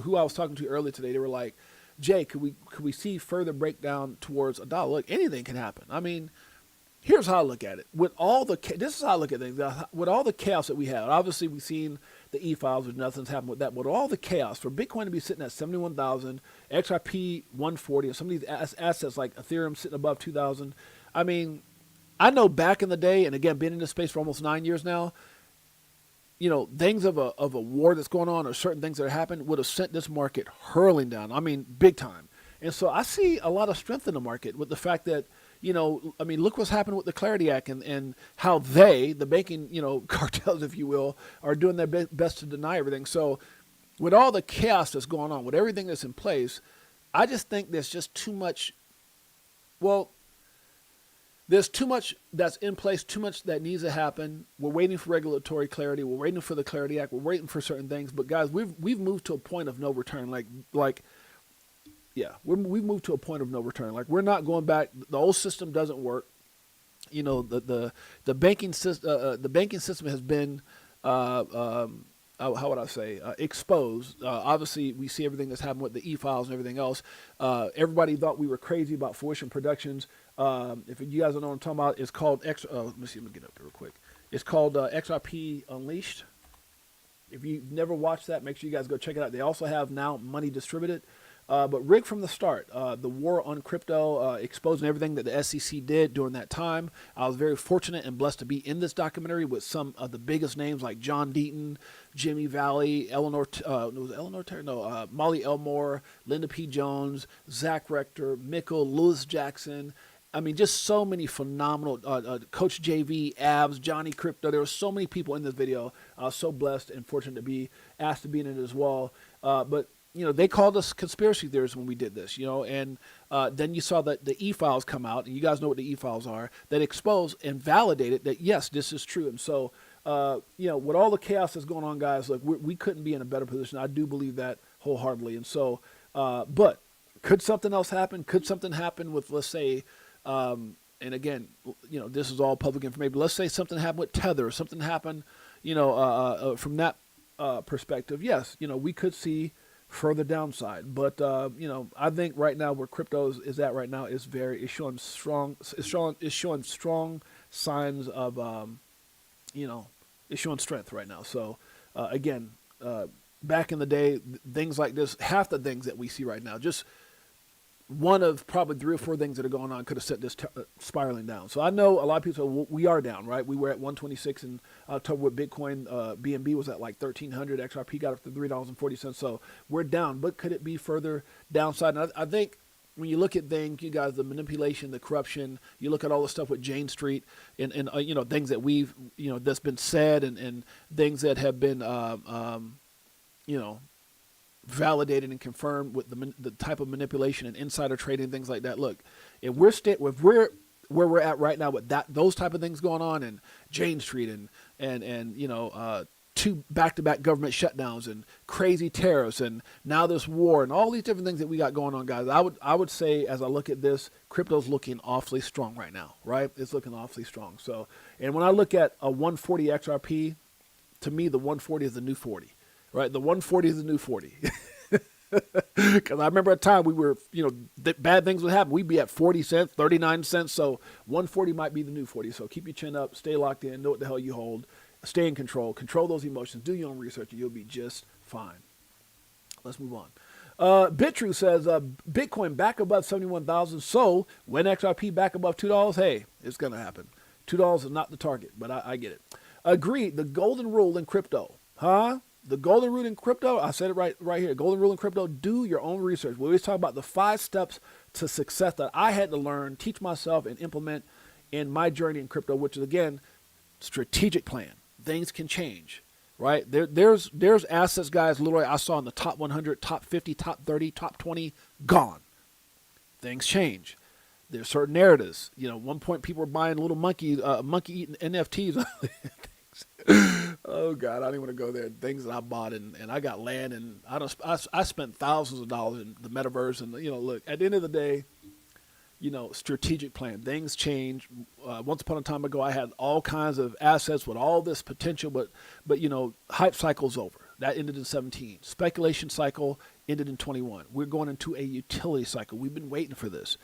who I was talking to earlier today, they were like, Jay, could we see further breakdown towards $1? Look, anything can happen. I mean, here's how I look at it. This is how I look at things. With all the chaos that we have, obviously we've seen the e-files, which nothing's happened with that. But with all the chaos, for Bitcoin to be sitting at 71,000, XRP 140, and some of these assets like Ethereum sitting above 2,000. I mean, I know back in the day, and again, been in this space for almost 9 years now, things of a war that's going on or certain things that have happened would have sent this market hurling down. I mean, big time. And so I see a lot of strength in the market with the fact that, look what's happened with the Clarity Act and how the banking, cartels, if you will, are doing their best to deny everything. So with all the chaos that's going on, with everything that's in place, I just think there's just too much, there's too much that's in place, too much that needs to happen. We're waiting for regulatory clarity. We're waiting for the Clarity Act. We're waiting for certain things. But guys, we've moved to a point of no return. We've moved to a point of no return. Like, we're not going back. The old system doesn't work. The banking system has been how would I say, exposed. Obviously, we see everything that's happened with the e-files and everything else. Everybody thought we were crazy about Fruition Productions. If you guys don't know what I'm talking about, it's called let me get up here real quick. It's called XRP Unleashed. If you've never watched that, make sure you guys go check it out. They also have now Money Distributed. But rigged from the start, the war on crypto, exposing everything that the SEC did during that time. I was very fortunate and blessed to be in this documentary with some of the biggest names like John Deaton, Jimmy Valley, Molly Elmore, Linda P. Jones, Zach Rector, Mikkel, Lewis Jackson. I mean, just so many phenomenal, Coach JV, Abs, Johnny Crypto. There were so many people in this video. I was so blessed and fortunate to be asked to be in it as well. But they called us conspiracy theorists when we did this, and then you saw that the e-files come out, and you guys know what the e-files are, that expose and validated that, yes, this is true. And so, with all the chaos that's going on, guys, look, we couldn't be in a better position. I do believe that wholeheartedly. And so, but could something else happen? Could something happen with, let's say, and again, this is all public information, but let's say something happened with Tether, or something happened, from that perspective, yes, we could see further downside, but I think right now where crypto is at right now is showing strong signs of it's showing strength right now. So again, back in the day, things like this, half the things that we see right now, just one of probably 3 or 4 things that are going on could have set this spiraling down. So I know a lot of people say, well, we are down, right? We were at 126 in October with Bitcoin. BNB was at like 1,300. XRP got up to $3.40. So we're down. But could it be further downside? And I think when you look at things, you guys, the manipulation, the corruption, you look at all the stuff with Jane Street and things that we've, that's been said and things that have been, validated and confirmed with the type of manipulation and insider trading, things like that. Look, if we're where we're at right now with those type of things going on, and Jane Street and 2 back-to-back government shutdowns and crazy tariffs, and now this war and all these different things that we got going on, guys, I would say, as I look at this, crypto's looking awfully strong right now, right? It's looking awfully strong. So, and when I look at a 140 XRP, to me, the 140 is the new 40. Right, the 140 is the new 40. Because I remember a time we were, bad things would happen. We'd be at 40 cents, 39 cents. So 140 might be the new 40. So keep your chin up, stay locked in, know what the hell you hold, stay in control those emotions, do your own research, and you'll be just fine. Let's move on. Bitrue says, Bitcoin back above 71,000. So when XRP back above $2, hey, it's going to happen. $2 is not the target, but I get it. Agreed. The golden rule in crypto. Huh? The golden rule in crypto, I said it right here. Golden rule in crypto, do your own research. We always talk about the 5 steps to success that I had to learn, teach myself, and implement in my journey in crypto, which is, again, strategic plan. Things can change, right? There's assets, guys, literally I saw in the top 100, top 50, top 30, top 20, gone. Things change. There's certain narratives. You know, at one point people were buying little monkey eating NFTs. Oh God, I don't even want to go there. Things that I bought and I got land and I spent thousands of dollars in the metaverse. And you know, look, at the end of the day, you know, strategic plan. Things change. Once upon a time ago, I had all kinds of assets with all this potential, but you know, hype cycle's over. That ended in 17. Speculation cycle ended in 21. We're going into a utility cycle. We've been waiting for this,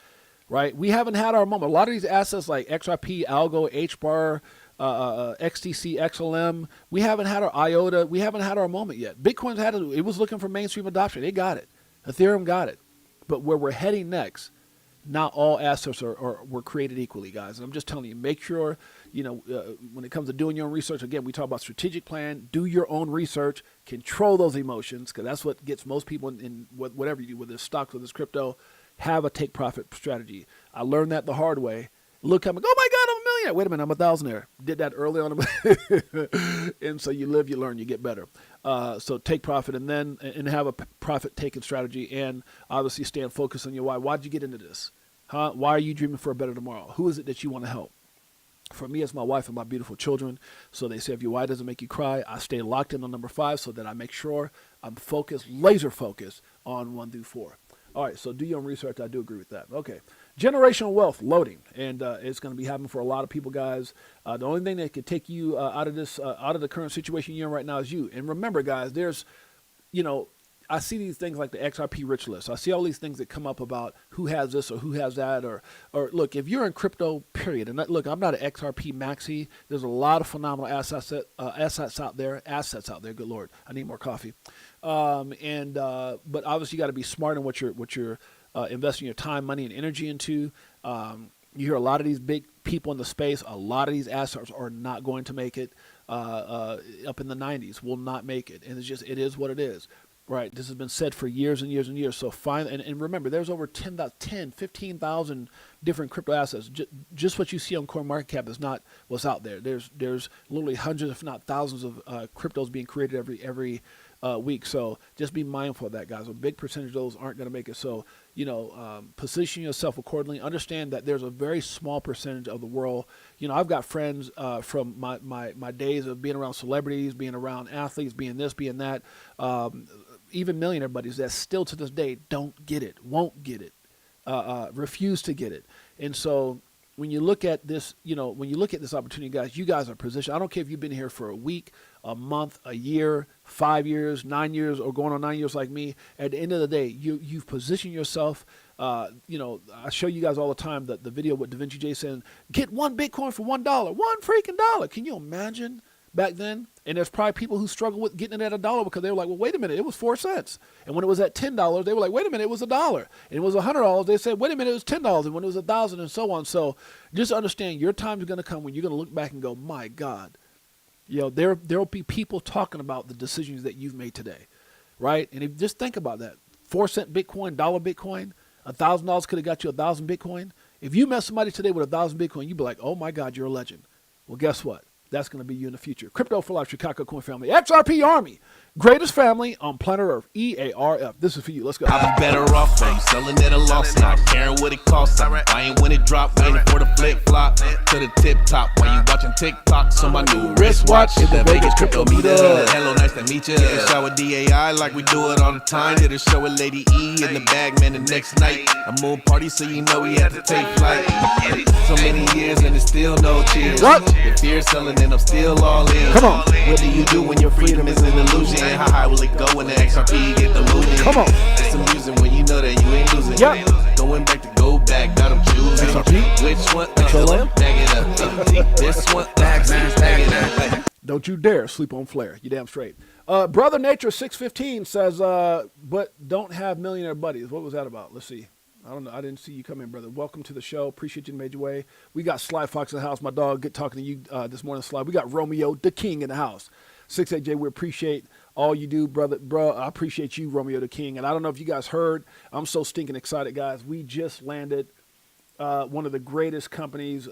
right? We haven't had our moment. A lot of these assets like XRP, Algo, HBAR, XTC, XLM, we haven't had our IOTA. We haven't had our moment yet. Bitcoin's had it. It was looking for mainstream adoption. They got it. Ethereum got it. But where we're heading next, not all assets were created equally, guys. And I'm just telling you, make sure, you know, when it comes to doing your own research, again, we talk about strategic plan, do your own research, control those emotions, because that's what gets most people in whatever you do, whether it's stocks or this crypto, have a take profit strategy. I learned that the hard way. Look at me, oh my God, I'm a millionaire. Wait a minute, I'm a thousandaire. Did that early on. And so you live, you learn, you get better. So take profit and have a profit taking strategy, and obviously stand focused on your why. Why did you get into this? Huh? Why are you dreaming for a better tomorrow? Who is it that you want to help? For me, it's my wife and my beautiful children. So they say if your why doesn't make you cry, I stay locked in on number 5 so that I make sure I'm focused, laser focused on 1 through 4. All right, so do your own research. I do agree with that. Okay. Generational wealth loading, and it's going to be happening for a lot of people, guys. The only thing that could take you out of the current situation you're in right now is you. And remember, guys, there's, you know, I see these things like the XRP rich list. I see all these things that come up about who has this or who has that, or look, if you're in crypto, period. And look, I'm not an XRP maxi. There's a lot of phenomenal assets out there. Good Lord, I need more coffee. But obviously you got to be smart in what you're investing your time, money, and energy into. You hear a lot of these big people in the space. A lot of these assets are not going to make it up in the 90s. Will not make it, and it is what it is. Right. This has been said for years and years and years. So and remember, there's over 15,000 different crypto assets. Just what you see on CoinMarketCap is not what's out there. There's literally hundreds, if not thousands, of cryptos being created every week. So just be mindful of that, guys. A big percentage of those aren't going to make it. So, you know, position yourself accordingly. Understand that there's a very small percentage of the world. You know, I've got friends from my days of being around celebrities, being around athletes, being this, being that. Even millionaire buddies that still to this day don't get it, won't get it, refuse to get it. And so when you look at this, you know, when you look at this opportunity, guys, you guys are positioned. I don't care if you've been here for a week, a month, a year, 5 years, 9 years, or going on 9 years like me. At the end of the day, you've positioned yourself. You know, I show you guys all the time the video with Da Vinci J saying, get 1 Bitcoin for $1, $1 freaking dollar. Can you imagine back then? And there's probably people who struggle with getting it at $1 because they were like, well, wait a minute, it was 4 cents. And when it was at $10, they were like, wait a minute, it was $1. And it was $100, they said, wait a minute, it was $10. And when it was $1,000 and so on. So just understand your time is going to come when you're going to look back and go, my God, you know, there will be people talking about the decisions that you've made today, right? And if just think about that. 4 cent Bitcoin, $1 Bitcoin, $1,000 could have got you 1,000 Bitcoin. If you met somebody today with 1,000 Bitcoin, you'd be like, oh my God, you're a legend. Well, guess what? That's going to be you in the future. Crypto for Life, Chicago Coin Family. XRP Army. Greatest family on planet Earth. EARF. This is for you. Let's go. I be better off from selling at a loss, not caring what it costs. I ain't when it drop, waiting for the flip flop to the tip top. While you watching TikTok, so my new wristwatch is the Vegas crypto meetup. Hello, nice to meet you. Shower DAI like we do it all the time. Did a show with Lady E in the bag, man, the next night. A moon party, so you know we had to take flight. So many years and it's still no cheers. What? If you're selling, then I'm still all in. Come on. What do you do when your freedom is an illusion? How high will it go when the XRP get diluted? Come on. It's amusing when you know that you ain't losing. Yep. Going back to go back, got them choosing. XRP? Which one? XLM? Bag it up. This one? Bag it up. Don't you dare sleep on Flare. You damn straight. Brother Nature 615 says, but don't have millionaire buddies. What was that about? Let's see. I don't know. I didn't see you come in, brother. Welcome to the show. Appreciate you made your way. We got Sly Fox in the house. My dog. Good talking to you this morning, Sly. We got Romeo, the king, in the house. 68J, we appreciate all you do, bro. I appreciate you, Romeo the King. And I don't know if you guys heard, I'm so stinking excited, guys. We just landed one of the greatest companies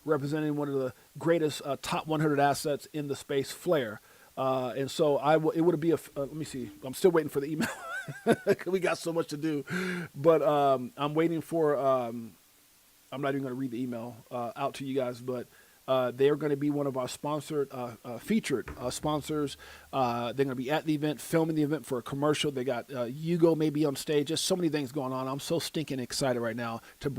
representing one of the greatest top 100 assets in the space, Flare. And so it would be let me see. I'm still waiting for the email. We got so much to do, but I'm waiting for. I'm not even going to read the email out to you guys, but they are going to be one of our sponsored, featured sponsors. They're going to be at the event, filming the event for a commercial. They got Hugo maybe on stage. Just so many things going on. I'm so stinking excited right now to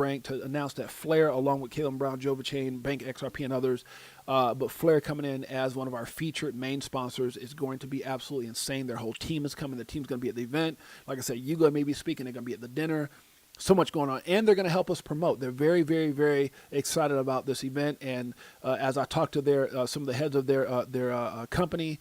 announce that Flare, along with Caleb Brown, Jova Chain, Bank XRP, and others. But Flare coming in as one of our featured main sponsors is going to be absolutely insane. Their whole team is coming. The team's going to be at the event. Like I said, Hugo may be speaking. They're going to be at the dinner. So much going on, and they're going to help us promote. They're very, very, very excited about this event. And as I talked to some of the heads of their company,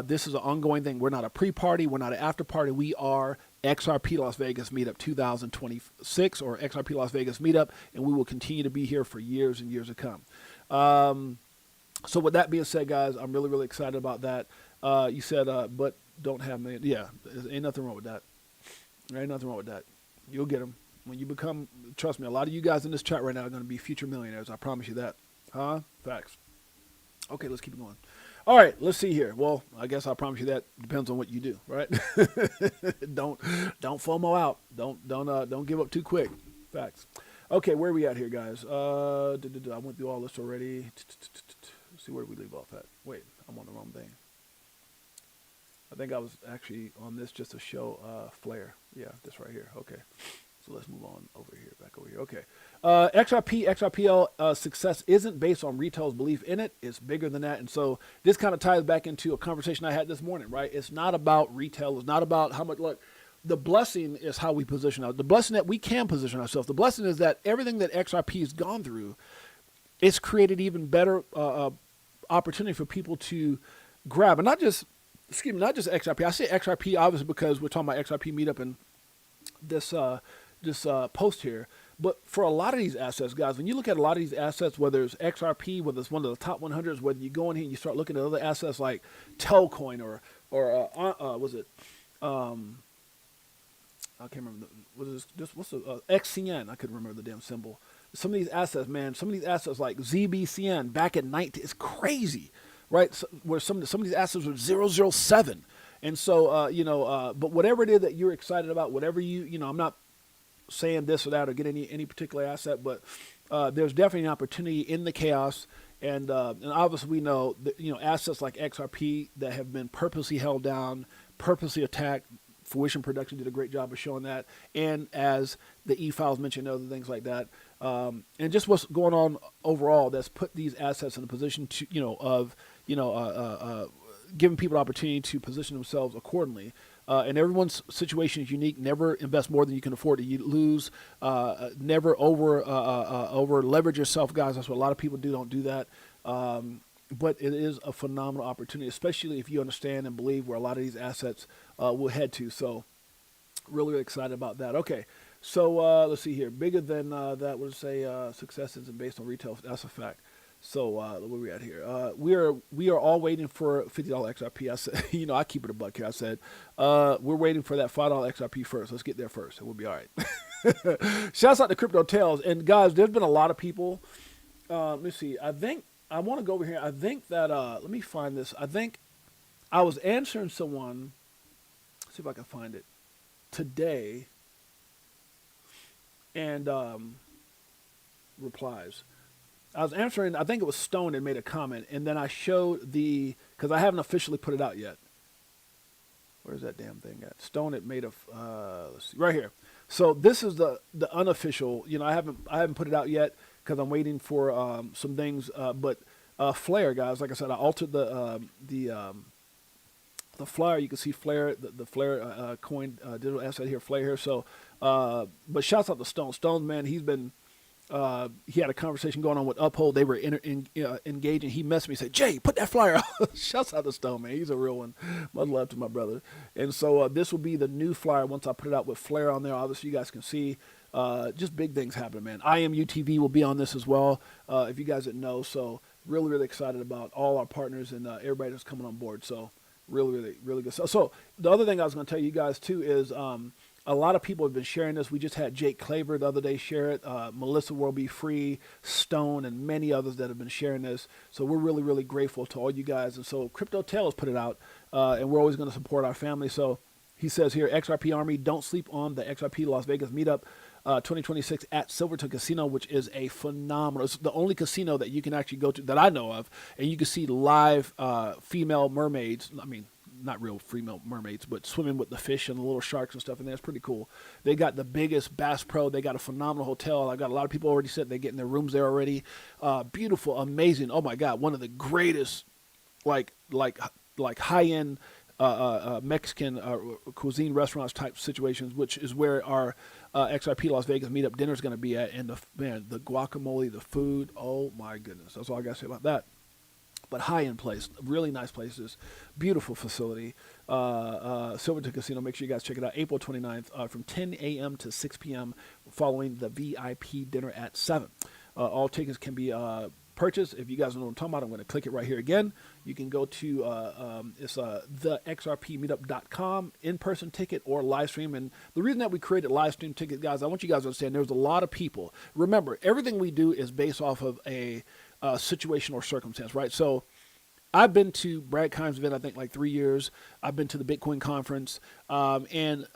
this is an ongoing thing. We're not a pre-party. We're not an after-party. We are XRP Las Vegas Meetup 2026 or XRP Las Vegas Meetup, and we will continue to be here for years and years to come. So with that being said, guys, I'm really, really excited about that. You said, but don't have me. Yeah, ain't nothing wrong with that. There ain't nothing wrong with that. You'll get them. When you become, trust me, a lot of you guys in this chat right now are going to be future millionaires. I promise you that. Huh? Facts. Okay, let's keep it going. All right, let's see here. Well, I guess I promise you that depends on what you do, right? Don't FOMO out. Don't give up too quick. Facts. Okay, where are we at here, guys? I went through all this already. Let's see where we leave off at. Wait, I'm on the wrong thing. I think I was actually on this just to show Flare. Yeah, this right here. Okay. So let's move on back over here. Okay. XRPL success isn't based on retail's belief in it. It's bigger than that. And so this kind of ties back into a conversation I had this morning, right? It's not about retail. It's not about how much, look, the blessing is how we position ourselves. The blessing that we can position ourselves. The blessing is that everything that XRP has gone through, it's created even better opportunity for people to grab. And not just XRP. I say XRP obviously because we're talking about XRP Meetup and this post here, but for a lot of these assets, guys, when you look at a lot of these assets, whether it's XRP, whether it's one of the top 100s, whether you go in here and you start looking at other assets like Telcoin or was it I can't remember what's the XCN? I couldn't remember the damn symbol. Some of these assets, man, like ZBCN back at 19, it's crazy, right? So, where some of these assets were 007. And so, but whatever it is that you're excited about, whatever I'm not saying this or that or get any particular asset, but there's definitely an opportunity in the chaos. And obviously we know that, assets like XRP that have been purposely held down, purposely attacked. Fruition Production did a great job of showing that. And as the e-files mentioned, other things like that. And just what's going on overall that's put these assets in a position to, giving people the opportunity to position themselves accordingly. And everyone's situation is unique. Never invest more than you can afford to lose. Never over leverage yourself, guys. That's what a lot of people do. Don't do that. But it is a phenomenal opportunity, especially if you understand and believe where a lot of these assets will head to. So really, really excited about that. Okay. So let's see here. Bigger than that would say success isn't based on retail. That's a fact. So where are we at here? We are all waiting for $50 XRP. I said, I keep it a buck here. I said, we're waiting for that $5 XRP first. Let's get there first, and we'll be all right. Shouts out to Crypto Tales. And guys, there's been a lot of people. Let me see. I think I want to go over here. I think that let me find this. I think I was answering someone. Let's see if I can find it today. And replies. I was answering, I think it was Stone that made a comment, and then I showed because I haven't officially put it out yet. Where's that damn thing at? Stone it made let's see, right here. So this is the unofficial, I haven't put it out yet because I'm waiting for some things, but Flare, guys, like I said, I altered the flyer. You can see Flare, the Flare coin digital asset here, Flare here. So, but shouts out to Stone. Stone, man, he's been, he had a conversation going on with Uphold. They were engaging. He messaged me, said, "Jay, put that flyer out." Shouts out to Stone, man. He's a real one. Much love to my brother. And so this will be the new flyer once I put it out with Flare on there. Obviously, you guys can see just big things happening, man. IMUTV will be on this as well, if you guys didn't know. So really, really excited about all our partners and everybody that's coming on board. So Really good. So the other thing I was going to tell you guys too is a lot of people have been sharing this. We just had Jake Claver the other day share it. Melissa Will Be Free, Stone, and many others that have been sharing this. So we're really grateful to all you guys. And so Crypto Tail has put it out, and we're always going to support our family. So he says here, XRP Army, don't sleep on the XRP Las Vegas meetup 2026 at Silverton Casino, which is a phenomenal. It's the only casino that you can actually go to that I know of, and you can see live female mermaids. I mean, not real female mermaids, but swimming with the fish and the little sharks and stuff in there. It's pretty cool. They got the biggest Bass Pro. They got a phenomenal hotel. I got a lot of people already said they're getting their rooms there already. Beautiful, amazing. Oh my God, one of the greatest, like high-end Mexican cuisine restaurants type situations, which is where our XRP Las Vegas meetup dinner is going to be at. And the guacamole, the food. Oh my goodness, that's all I got to say about that. But high-end place, really nice places, beautiful facility. Silverton Casino, make sure you guys check it out. April 29th from 10 a.m. to 6 p.m. following the VIP dinner at 7. All tickets can be purchased. If you guys don't know what I'm talking about, I'm going to click it right here again. You can go to it's thexrpmeetup.com, in-person ticket or live stream. And the reason that we created live stream ticket, guys, I want you guys to understand there's a lot of people. Remember, everything we do is based off of a situation or circumstance, right? So I've been to Brad Kimes' event, I think like 3 years. I've been to the Bitcoin conference. And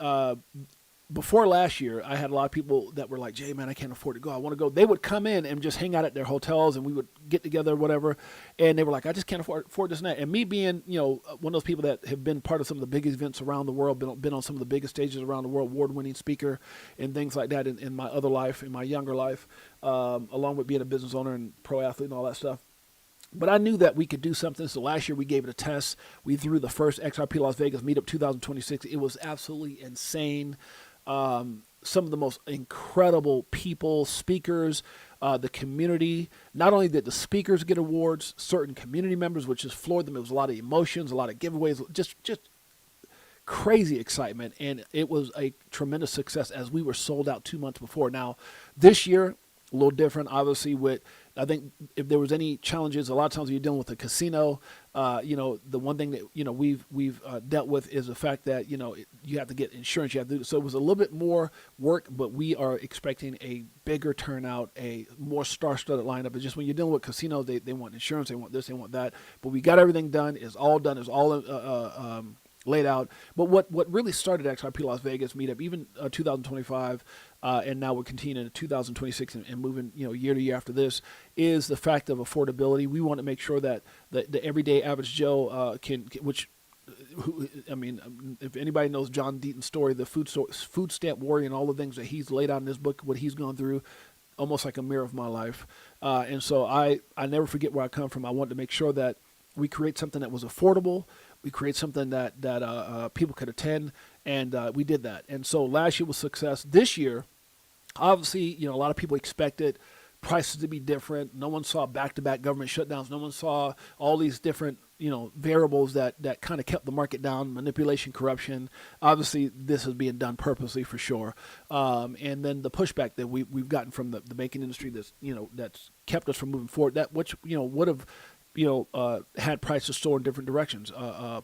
before last year, I had a lot of people that were like, Jay, man, I can't afford to go. I want to go. They would come in and just hang out at their hotels and we would get together or whatever. And they were like, I just can't afford this and that. And me being, one of those people that have been part of some of the biggest events around the world, been on some of the biggest stages around the world, award-winning speaker and things like that in my other life, in my younger life, along with being a business owner and pro athlete and all that stuff. But I knew that we could do something. So last year we gave it a test. We threw the first XRP Las Vegas Meetup 2026. It was absolutely insane. Some of the most incredible people, speakers, the community. Not only did the speakers get awards, certain community members, which just floored them. It was a lot of emotions, a lot of giveaways, just crazy excitement. And it was a tremendous success as we were sold out 2 months before. Now, this year, a little different, obviously, I think if there was any challenges, a lot of times when you're dealing with a casino, the one thing that, we've dealt with is the fact that, you have to get insurance. You have to do, so it was a little bit more work, but we are expecting a bigger turnout, a more star-studded lineup. It's just when you're dealing with casinos, they want insurance, they want this, they want that. But we got everything done. It's all done. It's all laid out. But what really started XRP Las Vegas meetup, even 2025, and now we're continuing to 2026 and moving, year to year after this, is the fact of affordability. We want to make sure that the everyday average Joe if anybody knows John Deaton's story, the food stamp warrior and all the things that he's laid out in this book, what he's gone through, almost like a mirror of my life. And so I never forget where I come from. I wanted to make sure that we create something that was affordable. We create something that people could attend, and we did that. And so last year was success. This year, obviously, a lot of people expected prices to be different. No one saw back-to-back government shutdowns. No one saw all these different, variables that kind of kept the market down, manipulation, corruption. Obviously, this is being done purposely for sure. And then the pushback that we've gotten from the banking industry that's kept us from moving forward, that which, would have had prices soar in different directions,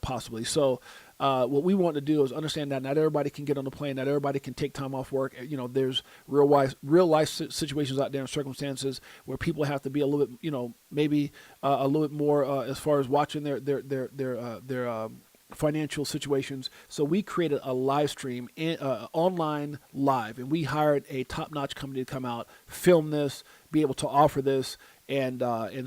possibly. So what we want to do is understand that not everybody can get on the plane, not everybody can take time off work. There's real life situations out there and circumstances where people have to be a little bit, maybe a little bit more as far as watching their financial situations. So we created a live stream, online live, and we hired a top-notch company to come out, film this, be able to offer this. And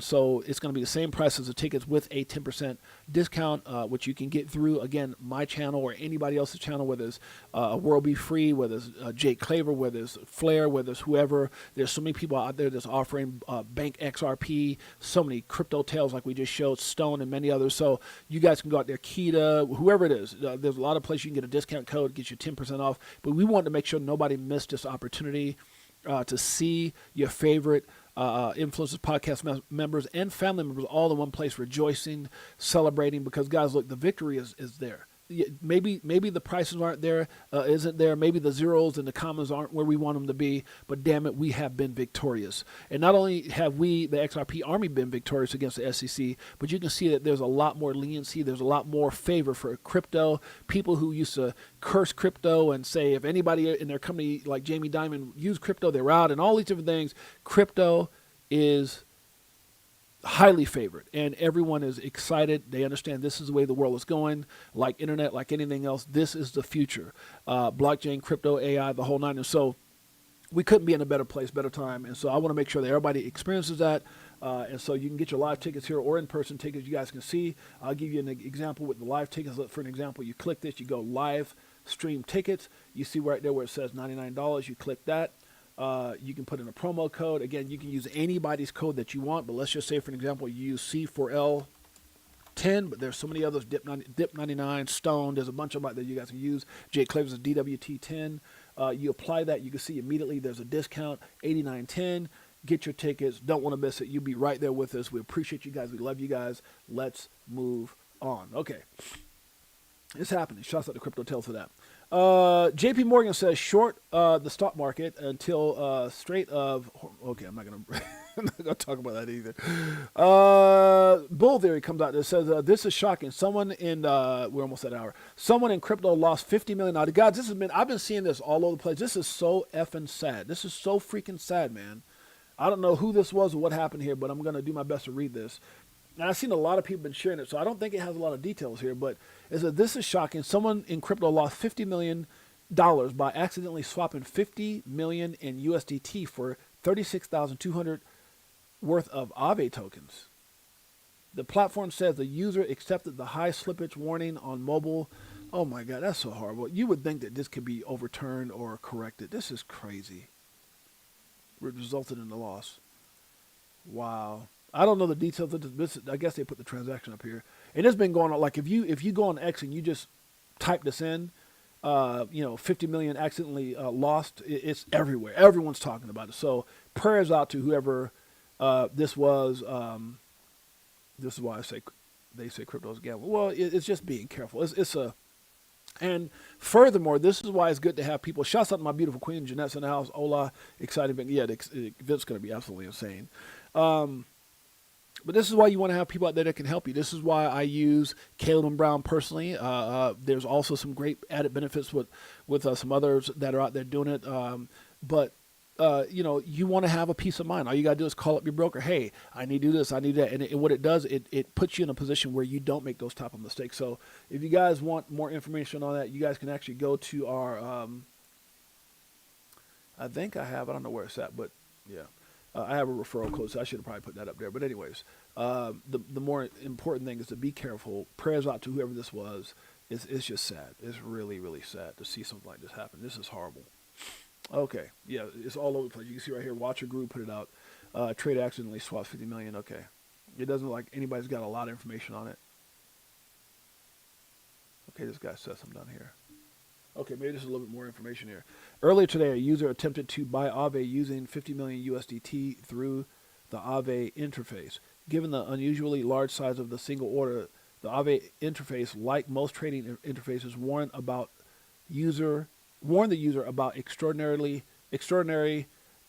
so it's going to be the same price as the tickets with a 10% discount, which you can get through, again, my channel or anybody else's channel, whether it's World Be Free, whether it's Jake Claver, whether it's Flair, whether it's whoever. There's so many people out there that's offering Bank XRP, so many crypto tails like we just showed, Stone and many others. So you guys can go out there, Kita, whoever it is. There's a lot of places you can get a discount code, get you 10% off. But we want to make sure nobody missed this opportunity to see your favorite Influencers Podcast members and family members all in one place, rejoicing, celebrating, because guys, look, the victory is there. maybe the prices aren't there, isn't there. Maybe the zeros and the commas aren't where we want them to be. But damn it, we have been victorious. And not only have we, the XRP Army, been victorious against the SEC, but you can see that there's a lot more leniency. There's a lot more favor for crypto. People who used to curse crypto and say if anybody in their company like Jamie Dimon used crypto, they're out, and all these different things. Crypto is highly favored, and everyone is excited. They understand this is the way the world is going. Like internet, like anything else, this is the future. Blockchain, crypto, AI, the whole nine. And so we couldn't be in a better place, better time. And so I want to make sure that everybody experiences that. And so you can get your live tickets here or in-person tickets. You guys can see. I'll give you an example with the live tickets. For an example, you click this, you go live stream tickets. You see right there where it says $99. You click that. You can put in a promo code. Again, you can use anybody's code that you want, but let's just say, for an example, you use C4L10, but there's so many others, Dip99, Stone, there's a bunch of them that you guys can use. Jake Clavers is DWT10. You apply that, you can see immediately there's a discount, $89.10. Get your tickets. Don't want to miss it. You'll be right there with us. We appreciate you guys. We love you guys. Let's move on. Okay. It's happening. Shouts out to Crypto Tale for that. JP Morgan says short the stock market until straight of. Okay, I'm not gonna talk about that either. Bull theory comes out that says this is shocking. Someone in we're almost at an hour. Someone in crypto lost $50 million. Now, guys, I've been seeing this all over the place. This is so effing sad. This is so freaking sad, man. I don't know who this was or what happened here, but I'm gonna do my best to read this. And I've seen a lot of people been sharing it, so I don't think it has a lot of details here, but it says this is shocking. Someone in crypto lost $50 million by accidentally swapping $50 million in USDT for 36,200 worth of Aave tokens. The platform says the user accepted the high slippage warning on mobile. Oh my God, that's so horrible. You would think that this could be overturned or corrected. This is crazy. It resulted in the loss. Wow. I don't know the details of this. I guess they put the transaction up here. And it's been going on. Like if you go on X and you just type this in, 50 million accidentally lost. It's everywhere. Everyone's talking about it. So prayers out to whoever this was. This is why they say crypto is gambling. Well, it's just being careful. And furthermore, this is why it's good to have people. Shouts out to my beautiful queen, Jeanette's in the house. Hola, exciting event. Yeah, the event's going to be absolutely insane. But this is why you want to have people out there that can help you. This is why I use Caleb and Brown personally. There's also some great added benefits with some others that are out there doing it. You want to have a peace of mind. All you got to do is call up your broker. Hey, I need to do this. I need that. And what it does, it puts you in a position where you don't make those type of mistakes. So if you guys want more information on that, you guys can actually go to our, I think I don't know where it's at, but yeah. I have a referral code, so I should have probably put that up there. But anyways, the more important thing is to be careful. Prayers out to whoever this was. It's just sad. It's really, really sad to see something like this happen. This is horrible. Okay, yeah, it's all over the place. You can see right here, Watcher Group put it out. Trade accidentally swapped 50 million. Okay, it doesn't look like anybody's got a lot of information on it. Okay, this guy says something down here. Okay, maybe there's a little bit more information here. Earlier today, a user attempted to buy Aave using 50 million USDT through the Aave interface. Given the unusually large size of the single order, the Aave interface, like most trading interfaces, warn the user about extraordinary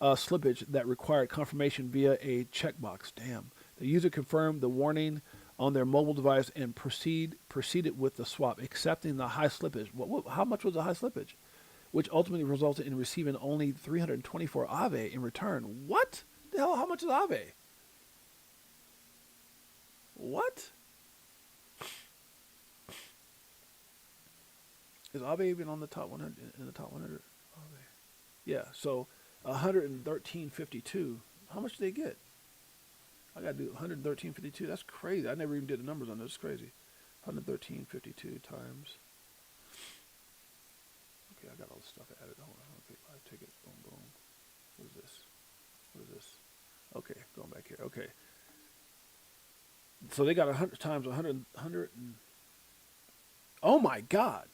slippage that required confirmation via a checkbox. Damn. The user confirmed the warning on their mobile device and proceeded with the swap, accepting the high slippage. How much was the high slippage? Which ultimately resulted in receiving only 324 Aave in return. What the hell? How much is Aave? What? Is Aave even on the top 100? In the top 100? Aave. Yeah. So 113.52. How much did they get? I got to do 113.52. That's crazy. I never even did the numbers on this. It's crazy. 113.52 times. Okay, I got all this stuff added. Hold on. Okay, live ticket. Boom, boom. What is this? What is this? Okay, going back here. Okay. So they got 100 times 100 and... Oh, my God.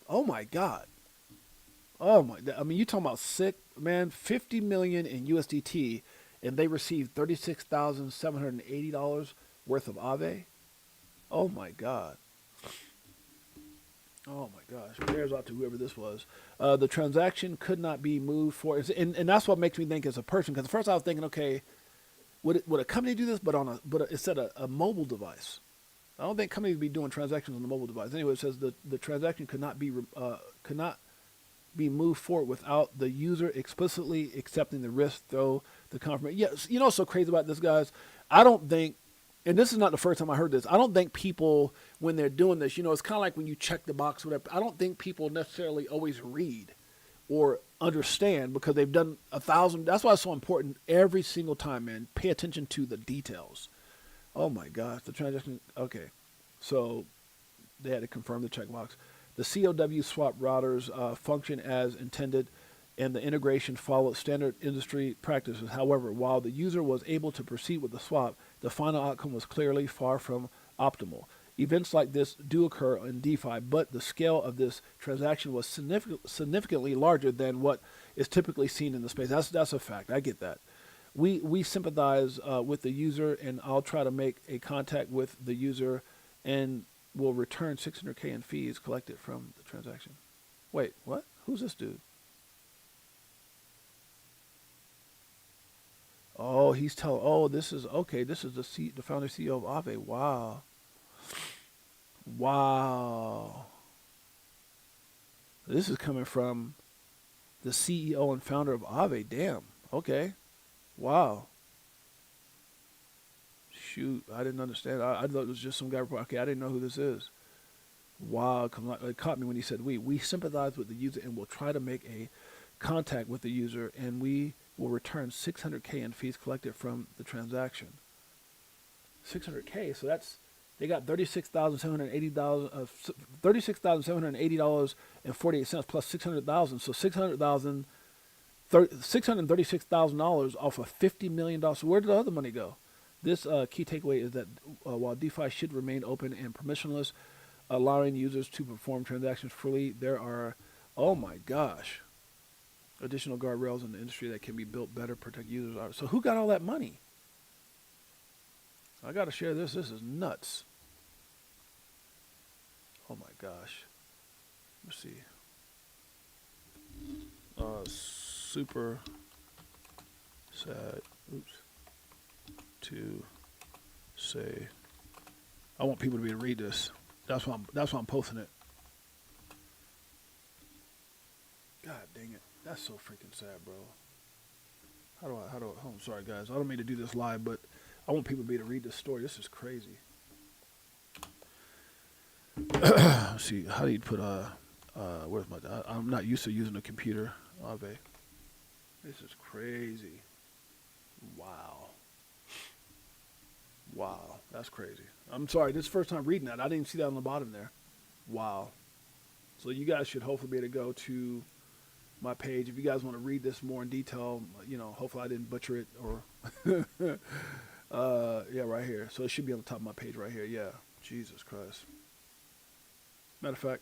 Oh, my God. Oh, my... I mean, you talking about sick, man. 50 million in USDT, and they received $36,780 worth of Aave. Oh, my God. Oh my gosh! Prayers out to whoever this was. The transaction could not be moved for, and that's what makes me think as a person. Because at first I was thinking, okay, would a company do this, but it said a mobile device. I don't think companies would be doing transactions on the mobile device. Anyway, it says the transaction could not be moved forward without the user explicitly accepting the risk, though the confirmation. Yes, you know what's so crazy about this, guys? I don't think, and this is not the first time I heard this, I don't think people, when they're doing this, it's kind of like when you check the box or whatever, I don't think people necessarily always read or understand because they've done 1,000. That's why it's so important every single time, man. Pay attention to the details. Oh my gosh, the transaction. Okay, so they had to confirm the checkbox. The COW swap routers function as intended, and the integration followed standard industry practices. However, while the user was able to proceed with the swap, the final outcome was clearly far from optimal. Events like this do occur in DeFi, but the scale of this transaction was significantly larger than what is typically seen in the space. That's a fact. I get that. We sympathize with the user, and I'll try to make a contact with the user, and will return $600K in fees collected from the transaction. Wait, what? Who's this dude? Oh, he's telling. Oh, this is okay. This is the founder CEO of Aave. Wow. Wow. This is coming from the CEO and founder of Aave. Damn. Okay. Wow. Shoot, I didn't understand. I thought it was just some guy. Okay, I didn't know who this is. Wow, it caught me when he said we sympathize with the user and will try to make a contact with the user, and we will return $600K in fees collected from the transaction. $600K, so they got $36,780 $36,780.48 plus $600,000, so $636,000 off of $50 million. So where did the other money go? This key takeaway is that while DeFi should remain open and permissionless, allowing users to perform transactions freely, there are, oh my gosh, additional guardrails in the industry that can be built better, protect users. So who got all that money? I got to share this. This is nuts. Oh my gosh. Let's see. Super sad. Oops. To say, I want people to be able to read this. That's why I'm posting it. God dang it. That's so freaking sad, bro. How do I, oh, I'm sorry guys. I don't mean to do this live, but I want people to be able to read this story. This is crazy. Let's see, how do you put where's my, I'm not used to using a computer. Aave. This is crazy. Wow. Wow, that's crazy. I'm sorry, this is the first time reading that. I didn't see that on the bottom there. Wow. So you guys should hopefully be able to go to my page. If you guys want to read this more in detail, hopefully I didn't butcher it or, yeah, right here. So it should be on the top of my page right here. Yeah, Jesus Christ. Matter of fact,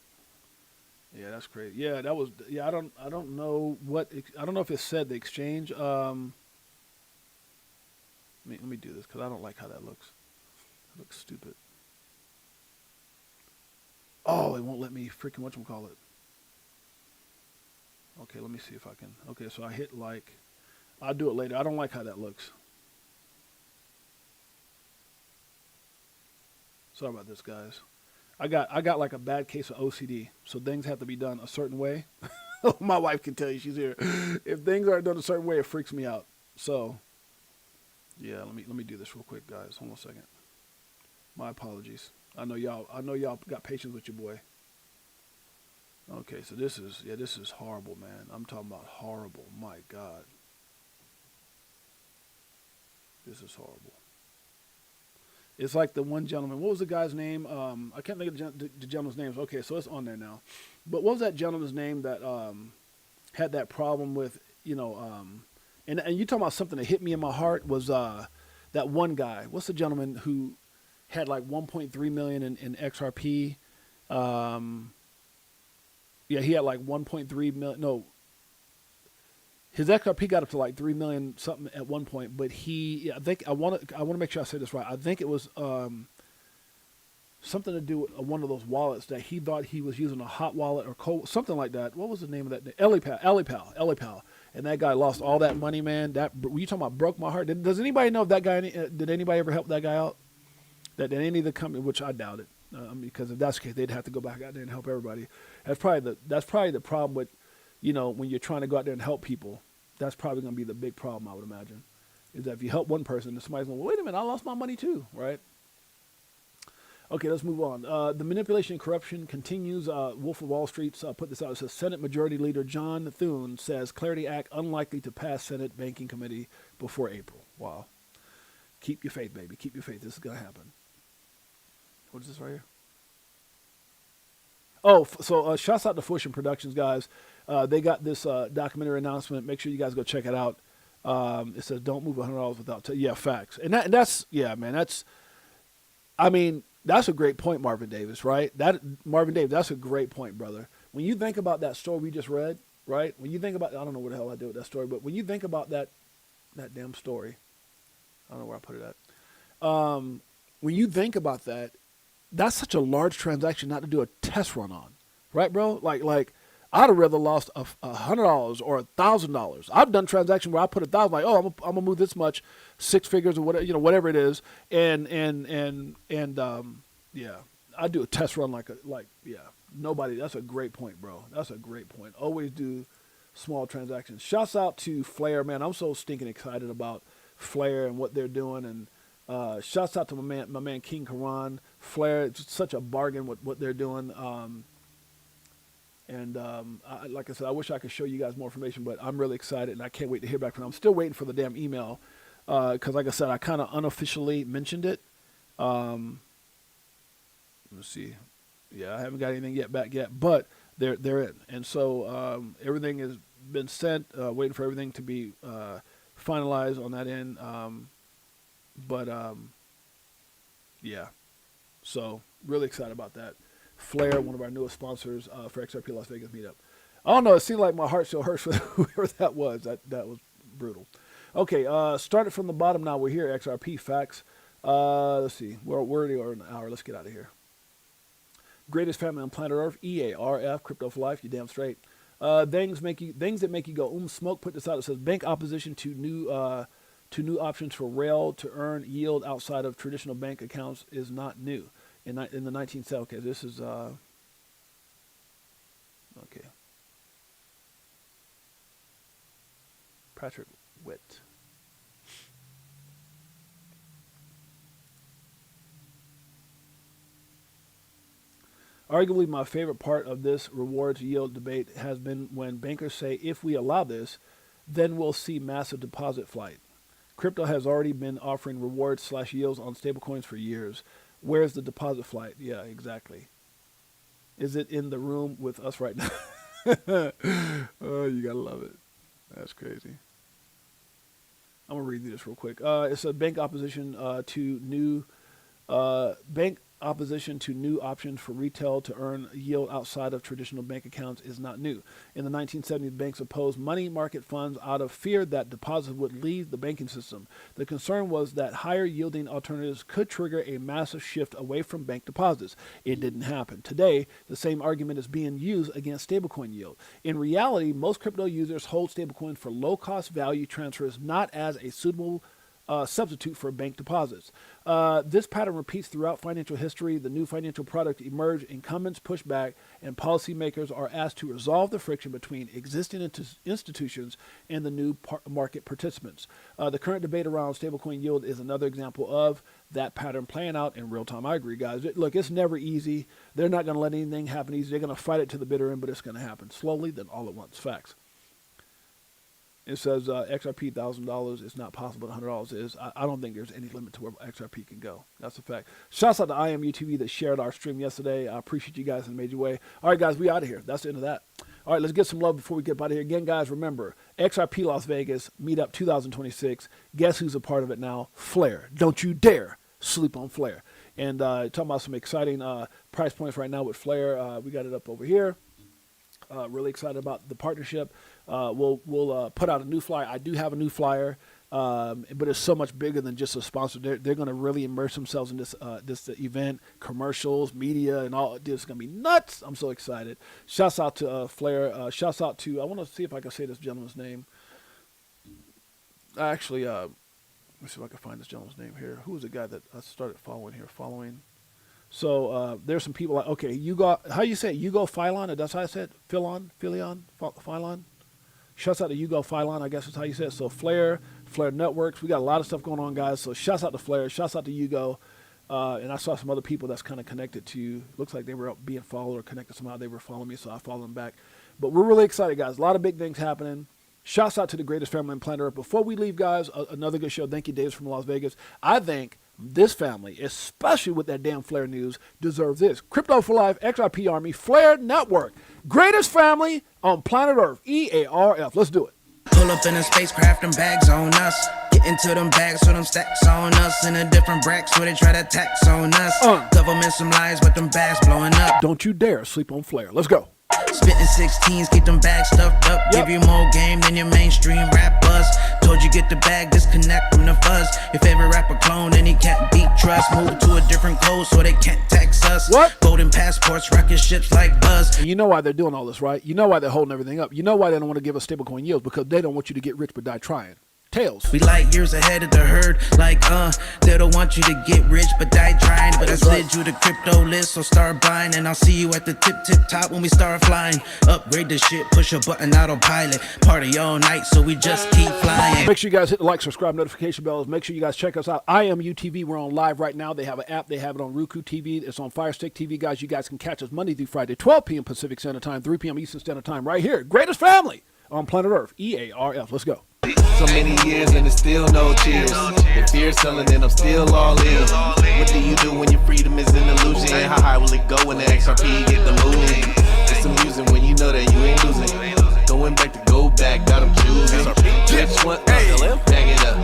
yeah, that's crazy. Yeah, that was, yeah, I don't know if it said the exchange. Let me do this because I don't like how that looks. It looks stupid. Oh, it won't let me freaking whatchamacallit. Okay, let me see if I can. Okay, so I hit like. I'll do it later. I don't like how that looks. Sorry about this, guys. I got like a bad case of OCD, so things have to be done a certain way. My wife can tell you, she's here. If things aren't done a certain way, it freaks me out. So. Yeah, let me do this real quick, guys. Hold on a second. My apologies. I know y'all got patience with your boy. Okay, so this is horrible, man. I'm talking about horrible. My God. This is horrible. It's like the one gentleman. What was the guy's name? I can't think of the gentleman's name. Okay, so it's on there now. But what was that gentleman's name that had that problem with, and you talking about something that hit me in my heart was that one guy. What's the gentleman who had like 1.3 million in XRP? Yeah, he had like 1.3 million. No, his XRP got up to like 3 million something at one point. But I want to make sure I say this right. I think it was something to do with one of those wallets that he thought he was using a hot wallet or cold, something like that. What was the name of that? Elipal. And that guy lost all that money, man. That, were you talking about broke my heart? Does anybody know if that guy, did anybody ever help that guy out? That any of the company, which I doubt it, because if that's the case, they'd have to go back out there and help everybody. That's probably the problem with, when you're trying to go out there and help people. That's probably going to be the big problem, I would imagine, is that if you help one person, somebody's going, well, wait a minute, I lost my money too, right? Okay, let's move on. The manipulation and corruption continues. Wolf of Wall Street put this out. It says Senate Majority Leader John Thune says Clarity Act unlikely to pass Senate Banking Committee before April. Wow. Keep your faith, baby. Keep your faith. This is going to happen. What is this right here? Oh, so shouts out to Fushing Productions, guys. They got this documentary announcement. Make sure you guys go check it out. It says, don't move $100 without... yeah, facts. And that's... yeah, man, that's... I mean... That's a great point, Marvin Davis, right? Marvin Davis, that's a great point, brother. When you think about that story we just read, right? When you think about, I don't know what the hell I did with that story, but when you think about that damn story, I don't know where I put it at. When you think about that, that's such a large transaction not to do a test run on, right, bro? Like I'd have rather lost $100 or $1,000. I've done transactions where I put $1,000, like, oh, I'm gonna move this much, 6 figures or whatever, whatever it is, and yeah, I do a test run yeah. Nobody. That's a great point, bro. That's a great point. Always do small transactions. Shouts out to Flare, man. I'm so stinking excited about Flare and what they're doing, and shouts out to my man King Karan. Flare, it's such a bargain with what they're doing. Like I said, I wish I could show you guys more information, but I'm really excited, and I can't wait to hear back from them. I'm still waiting for the damn email, because like I said, I kind of unofficially mentioned it. Let's see. Yeah, I haven't got anything back yet, but they're in. And so everything has been sent, waiting for everything to be finalized on that end. Yeah. So really excited about that. Flare, one of our newest sponsors for XRP Las Vegas meetup. I don't know. It seemed like my heart still hurts for whoever that was. That was brutal. Okay, started from the bottom now. We're here at XRP Facts. Let's see. We're already over an hour. Let's get out of here. Greatest family on planet Earth, EARF, Crypto for Life. You damn straight. Things that make you go smoke. Put this out. It says bank opposition to new options for rail to earn yield outside of traditional bank accounts is not new. In the 1970s, okay, this is okay. Patrick Witt. Arguably, my favorite part of this rewards yield debate has been when bankers say, if we allow this, then we'll see massive deposit flight. Crypto has already been offering rewards/yields on stablecoins for years. Where's the deposit flight? Yeah, exactly. Is it in the room with us right now? Oh, you gotta love it. That's crazy. I'm gonna read this real quick. It's a bank opposition to new options for retail to earn yield outside of traditional bank accounts is not new. In the 1970s, banks opposed money market funds out of fear that deposits would leave the banking system. The concern was that higher yielding alternatives could trigger a massive shift away from bank deposits. It didn't happen. Today, the same argument is being used against stablecoin yield. In reality, most crypto users hold stablecoins for low-cost value transfers, not as a suitable substitute for bank deposits. This pattern repeats throughout financial history. The new financial product emerged, incumbents push back, and policymakers are asked to resolve the friction between existing institutions and the new market participants. The current debate around stablecoin yield is another example of that pattern playing out in real time. I agree, guys. Look, it's never easy. They're not going to let anything happen easy. They're going to fight it to the bitter end, but it's going to happen slowly, then all at once. Facts. It says XRP $1,000 is not possible, but $100 is. I don't think there's any limit to where XRP can go. That's a fact. Shouts out to IMUTV that shared our stream yesterday. I appreciate you guys in a major way. All right, guys, we out of here. That's the end of that. All right, let's get some love before we get out of here. Again, guys, remember, XRP Las Vegas Meetup 2026. Guess who's a part of it now? Flare. Don't you dare sleep on Flare. And talking about some exciting price points right now with Flare. We got it up over here. Really excited about the partnership. We'll put out a new flyer. I do have a new flyer. But it's so much bigger than just a sponsor. They're going to really immerse themselves in this event, commercials, media, and all. This is going to be nuts. I'm so excited. Shouts out to Flair. Shouts out to, I want to see if I can say this gentleman's name. Actually, let me see if I can find this gentleman's name here. Who was the guy that I started following here? So there's some people like, okay, how you say it? Yugo Philon? That's how I said it? Philon? Shouts out to Yugo Philon, I guess is how you say it. So Flair Networks, we got a lot of stuff going on, guys. So shouts out to Flair, shouts out to Yugo. And I saw some other people that's kind of connected to, looks like they were being followed or connected somehow. They were following me, so I followed them back. But we're really excited, guys. A lot of big things happening. Shouts out to the greatest family on planet Earth. Before we leave, guys, another good show. Thank you, Davis from Las Vegas. I think this family, especially with that damn Flair news, deserves this. Crypto for Life, XRP Army, Flair Network. Greatest family on planet Earth. EARF. Let's do it. Pull up in a spacecraft, them bags on us. Get into them bags, so them stacks on us. In a different bracks, so they try to tax on us. Government some lies, but them bags blowing up. Don't you dare sleep on Flair. Let's go. Spitting 16s, keep them bags stuffed up. Give you more game than your mainstream rap buzz. Told you get the bag, disconnect from the fuzz. Your favorite rapper clone and he can't beat trust. Move to a different code so they can't tax us. What? Golden passports, rocket ships like Buzz. And you know why they're doing all this, right? You know why they're holding everything up. You know why they don't want to give us stablecoin yields, because they don't want you to get rich but die trying. Tails. We like years ahead of the herd, like they don't want you to get rich but die trying. But I slid you the crypto list, so start buying, and I'll see you at the tip top when we start flying. Upgrade the shit, push a button, autopilot. Party all night, so we just keep flying. Make sure you guys hit the like, subscribe, notification bells. Make sure you guys check us out. I Am UTV. We're on live right now. They have an app. They have it on Roku TV. It's on Fire Stick TV, guys. You guys can catch us Monday through Friday, 12 p.m. Pacific Standard Time, 3 p.m. Eastern Standard Time, right here. Greatest family on planet Earth. EARF. Let's go. So many years and it's still no cheers. If fear selling, then I'm still all in. What do you do when your freedom is an illusion? How high will it go when the XRP get the moving? It's amusing when you know that you ain't losing. Going back to go back, got them choosing. Which one? Bag it up.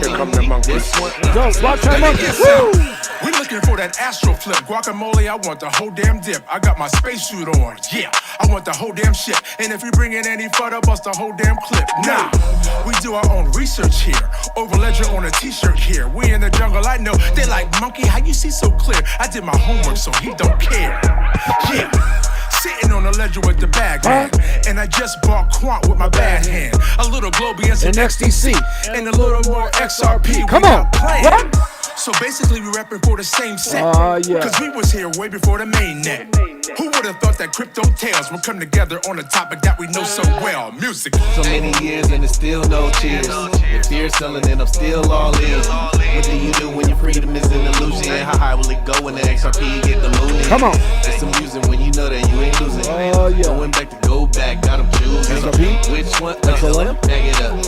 Here come the monkey. This one. Go, watch that monkey. Woo! We looking for that astro flip. Guacamole, I want the whole damn dip. I got my spacesuit on. Yeah, I want the whole damn shit. And if you bring in any further, bust the whole damn clip. Nah, we do our own research here. Over ledger on a t-shirt here. We in the jungle, I know. They like, monkey, how you see so clear? I did my homework, so he don't care. Yeah. Sitting on the ledger with the bag, man. And I just bought Quant with my bad hand. A little Globy and some XTC. and a little more XRP. Come We on. not playing. What? So basically we repping for the same set. Yeah. Cause we was here way before the main net. Who would have thought that crypto tales would come together on a topic that we know so well? Music. So many years and it's still no cheers. If fear selling, then I'm still all in. What do you do when your freedom is an illusion? How high will it go when the XRP get the mooning? Come on. It's amusing when you know that you ain't losing. Yeah. Going back to go back, got them choosing. XRP? Which one? XLM? Bag it up.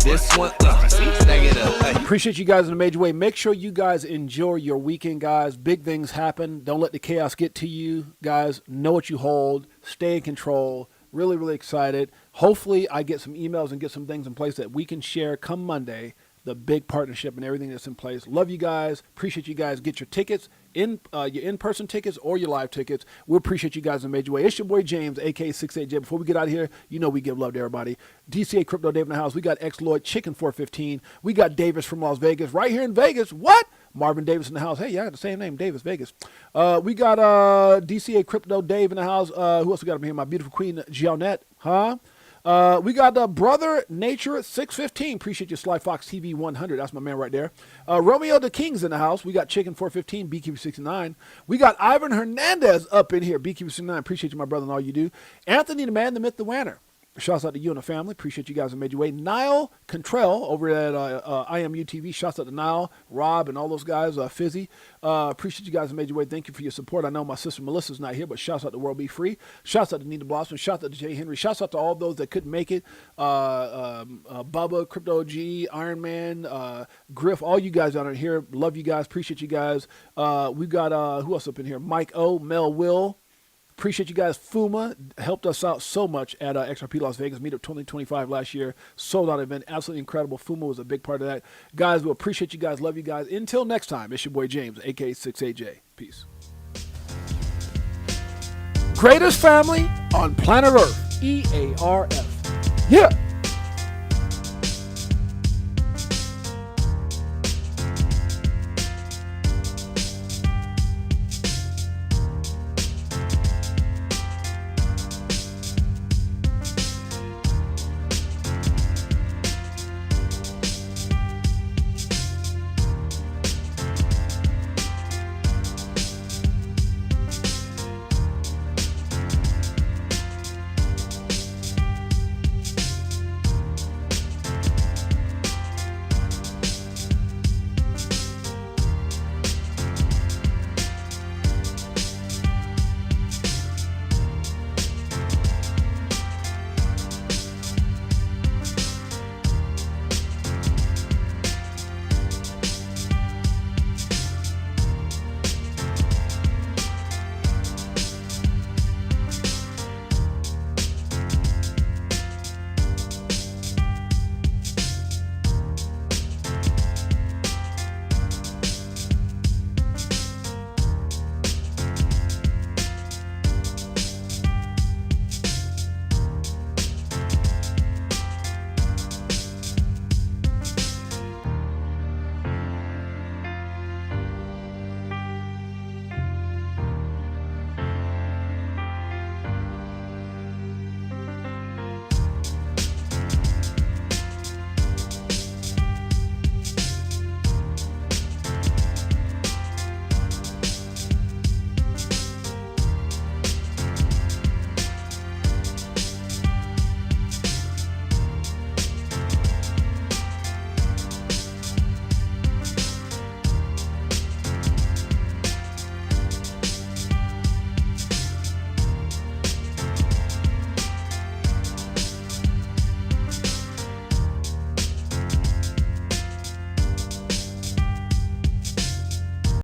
This one? Snag it up. Appreciate you guys in a major way. Make sure you guys enjoy your weekend, guys. Big things happen. Don't let the chaos get to you, guys. Know what you hold. Stay in control. Really, really excited. Hopefully, I get some emails and get some things in place that we can share come Monday. The big partnership and everything that's in place. Love you guys. Appreciate you guys. Get your tickets, your in-person tickets or your live tickets. We appreciate you guys in a major way. It's your boy James, aka 68J. Before we get out of here, you know we give love to everybody. DCA Crypto Dave in the house. We got X Lloyd Chicken 415. We got Davis from Las Vegas, right here in Vegas. What? Marvin Davis in the house. Hey, yeah, I got the same name, Davis, Vegas. We got DCA Crypto Dave in the house. Who else we got up here? My beautiful queen, Gionette. Huh? We got Brother Nature 615. Appreciate you, Sly Fox TV 100. That's my man right there. Romeo the King's in the house. We got Chicken 415, BQ 69. We got Ivan Hernandez up in here, BQ 69. Appreciate you, my brother, and all you do. Anthony the Man, the Myth, the Wanner. Shouts out to you and the family. Appreciate you guys in a major way. Niall Contrell over at I Am UTV. Shouts out to Niall, Rob, and all those guys. Fizzy. Appreciate you guys in a major way. Thank you for your support. I know my sister Melissa's not here, but shouts out to World Be Free. Shouts out to Nina Blossom. Shouts out to Jay Henry. Shouts out to all those that couldn't make it. Bubba, Crypto G, Iron Man, Griff, all you guys out here. Love you guys. Appreciate you guys. We've got, who else up in here? Mike O, Mel Will. Appreciate you guys. Fuma helped us out so much at XRP Las Vegas Meetup 2025 last year. Sold out event. Absolutely incredible. Fuma was a big part of that. Guys, we appreciate you guys. Love you guys. Until next time, it's your boy James, aka 6AJ. Peace. Greatest family on planet Earth. EARF. Yeah.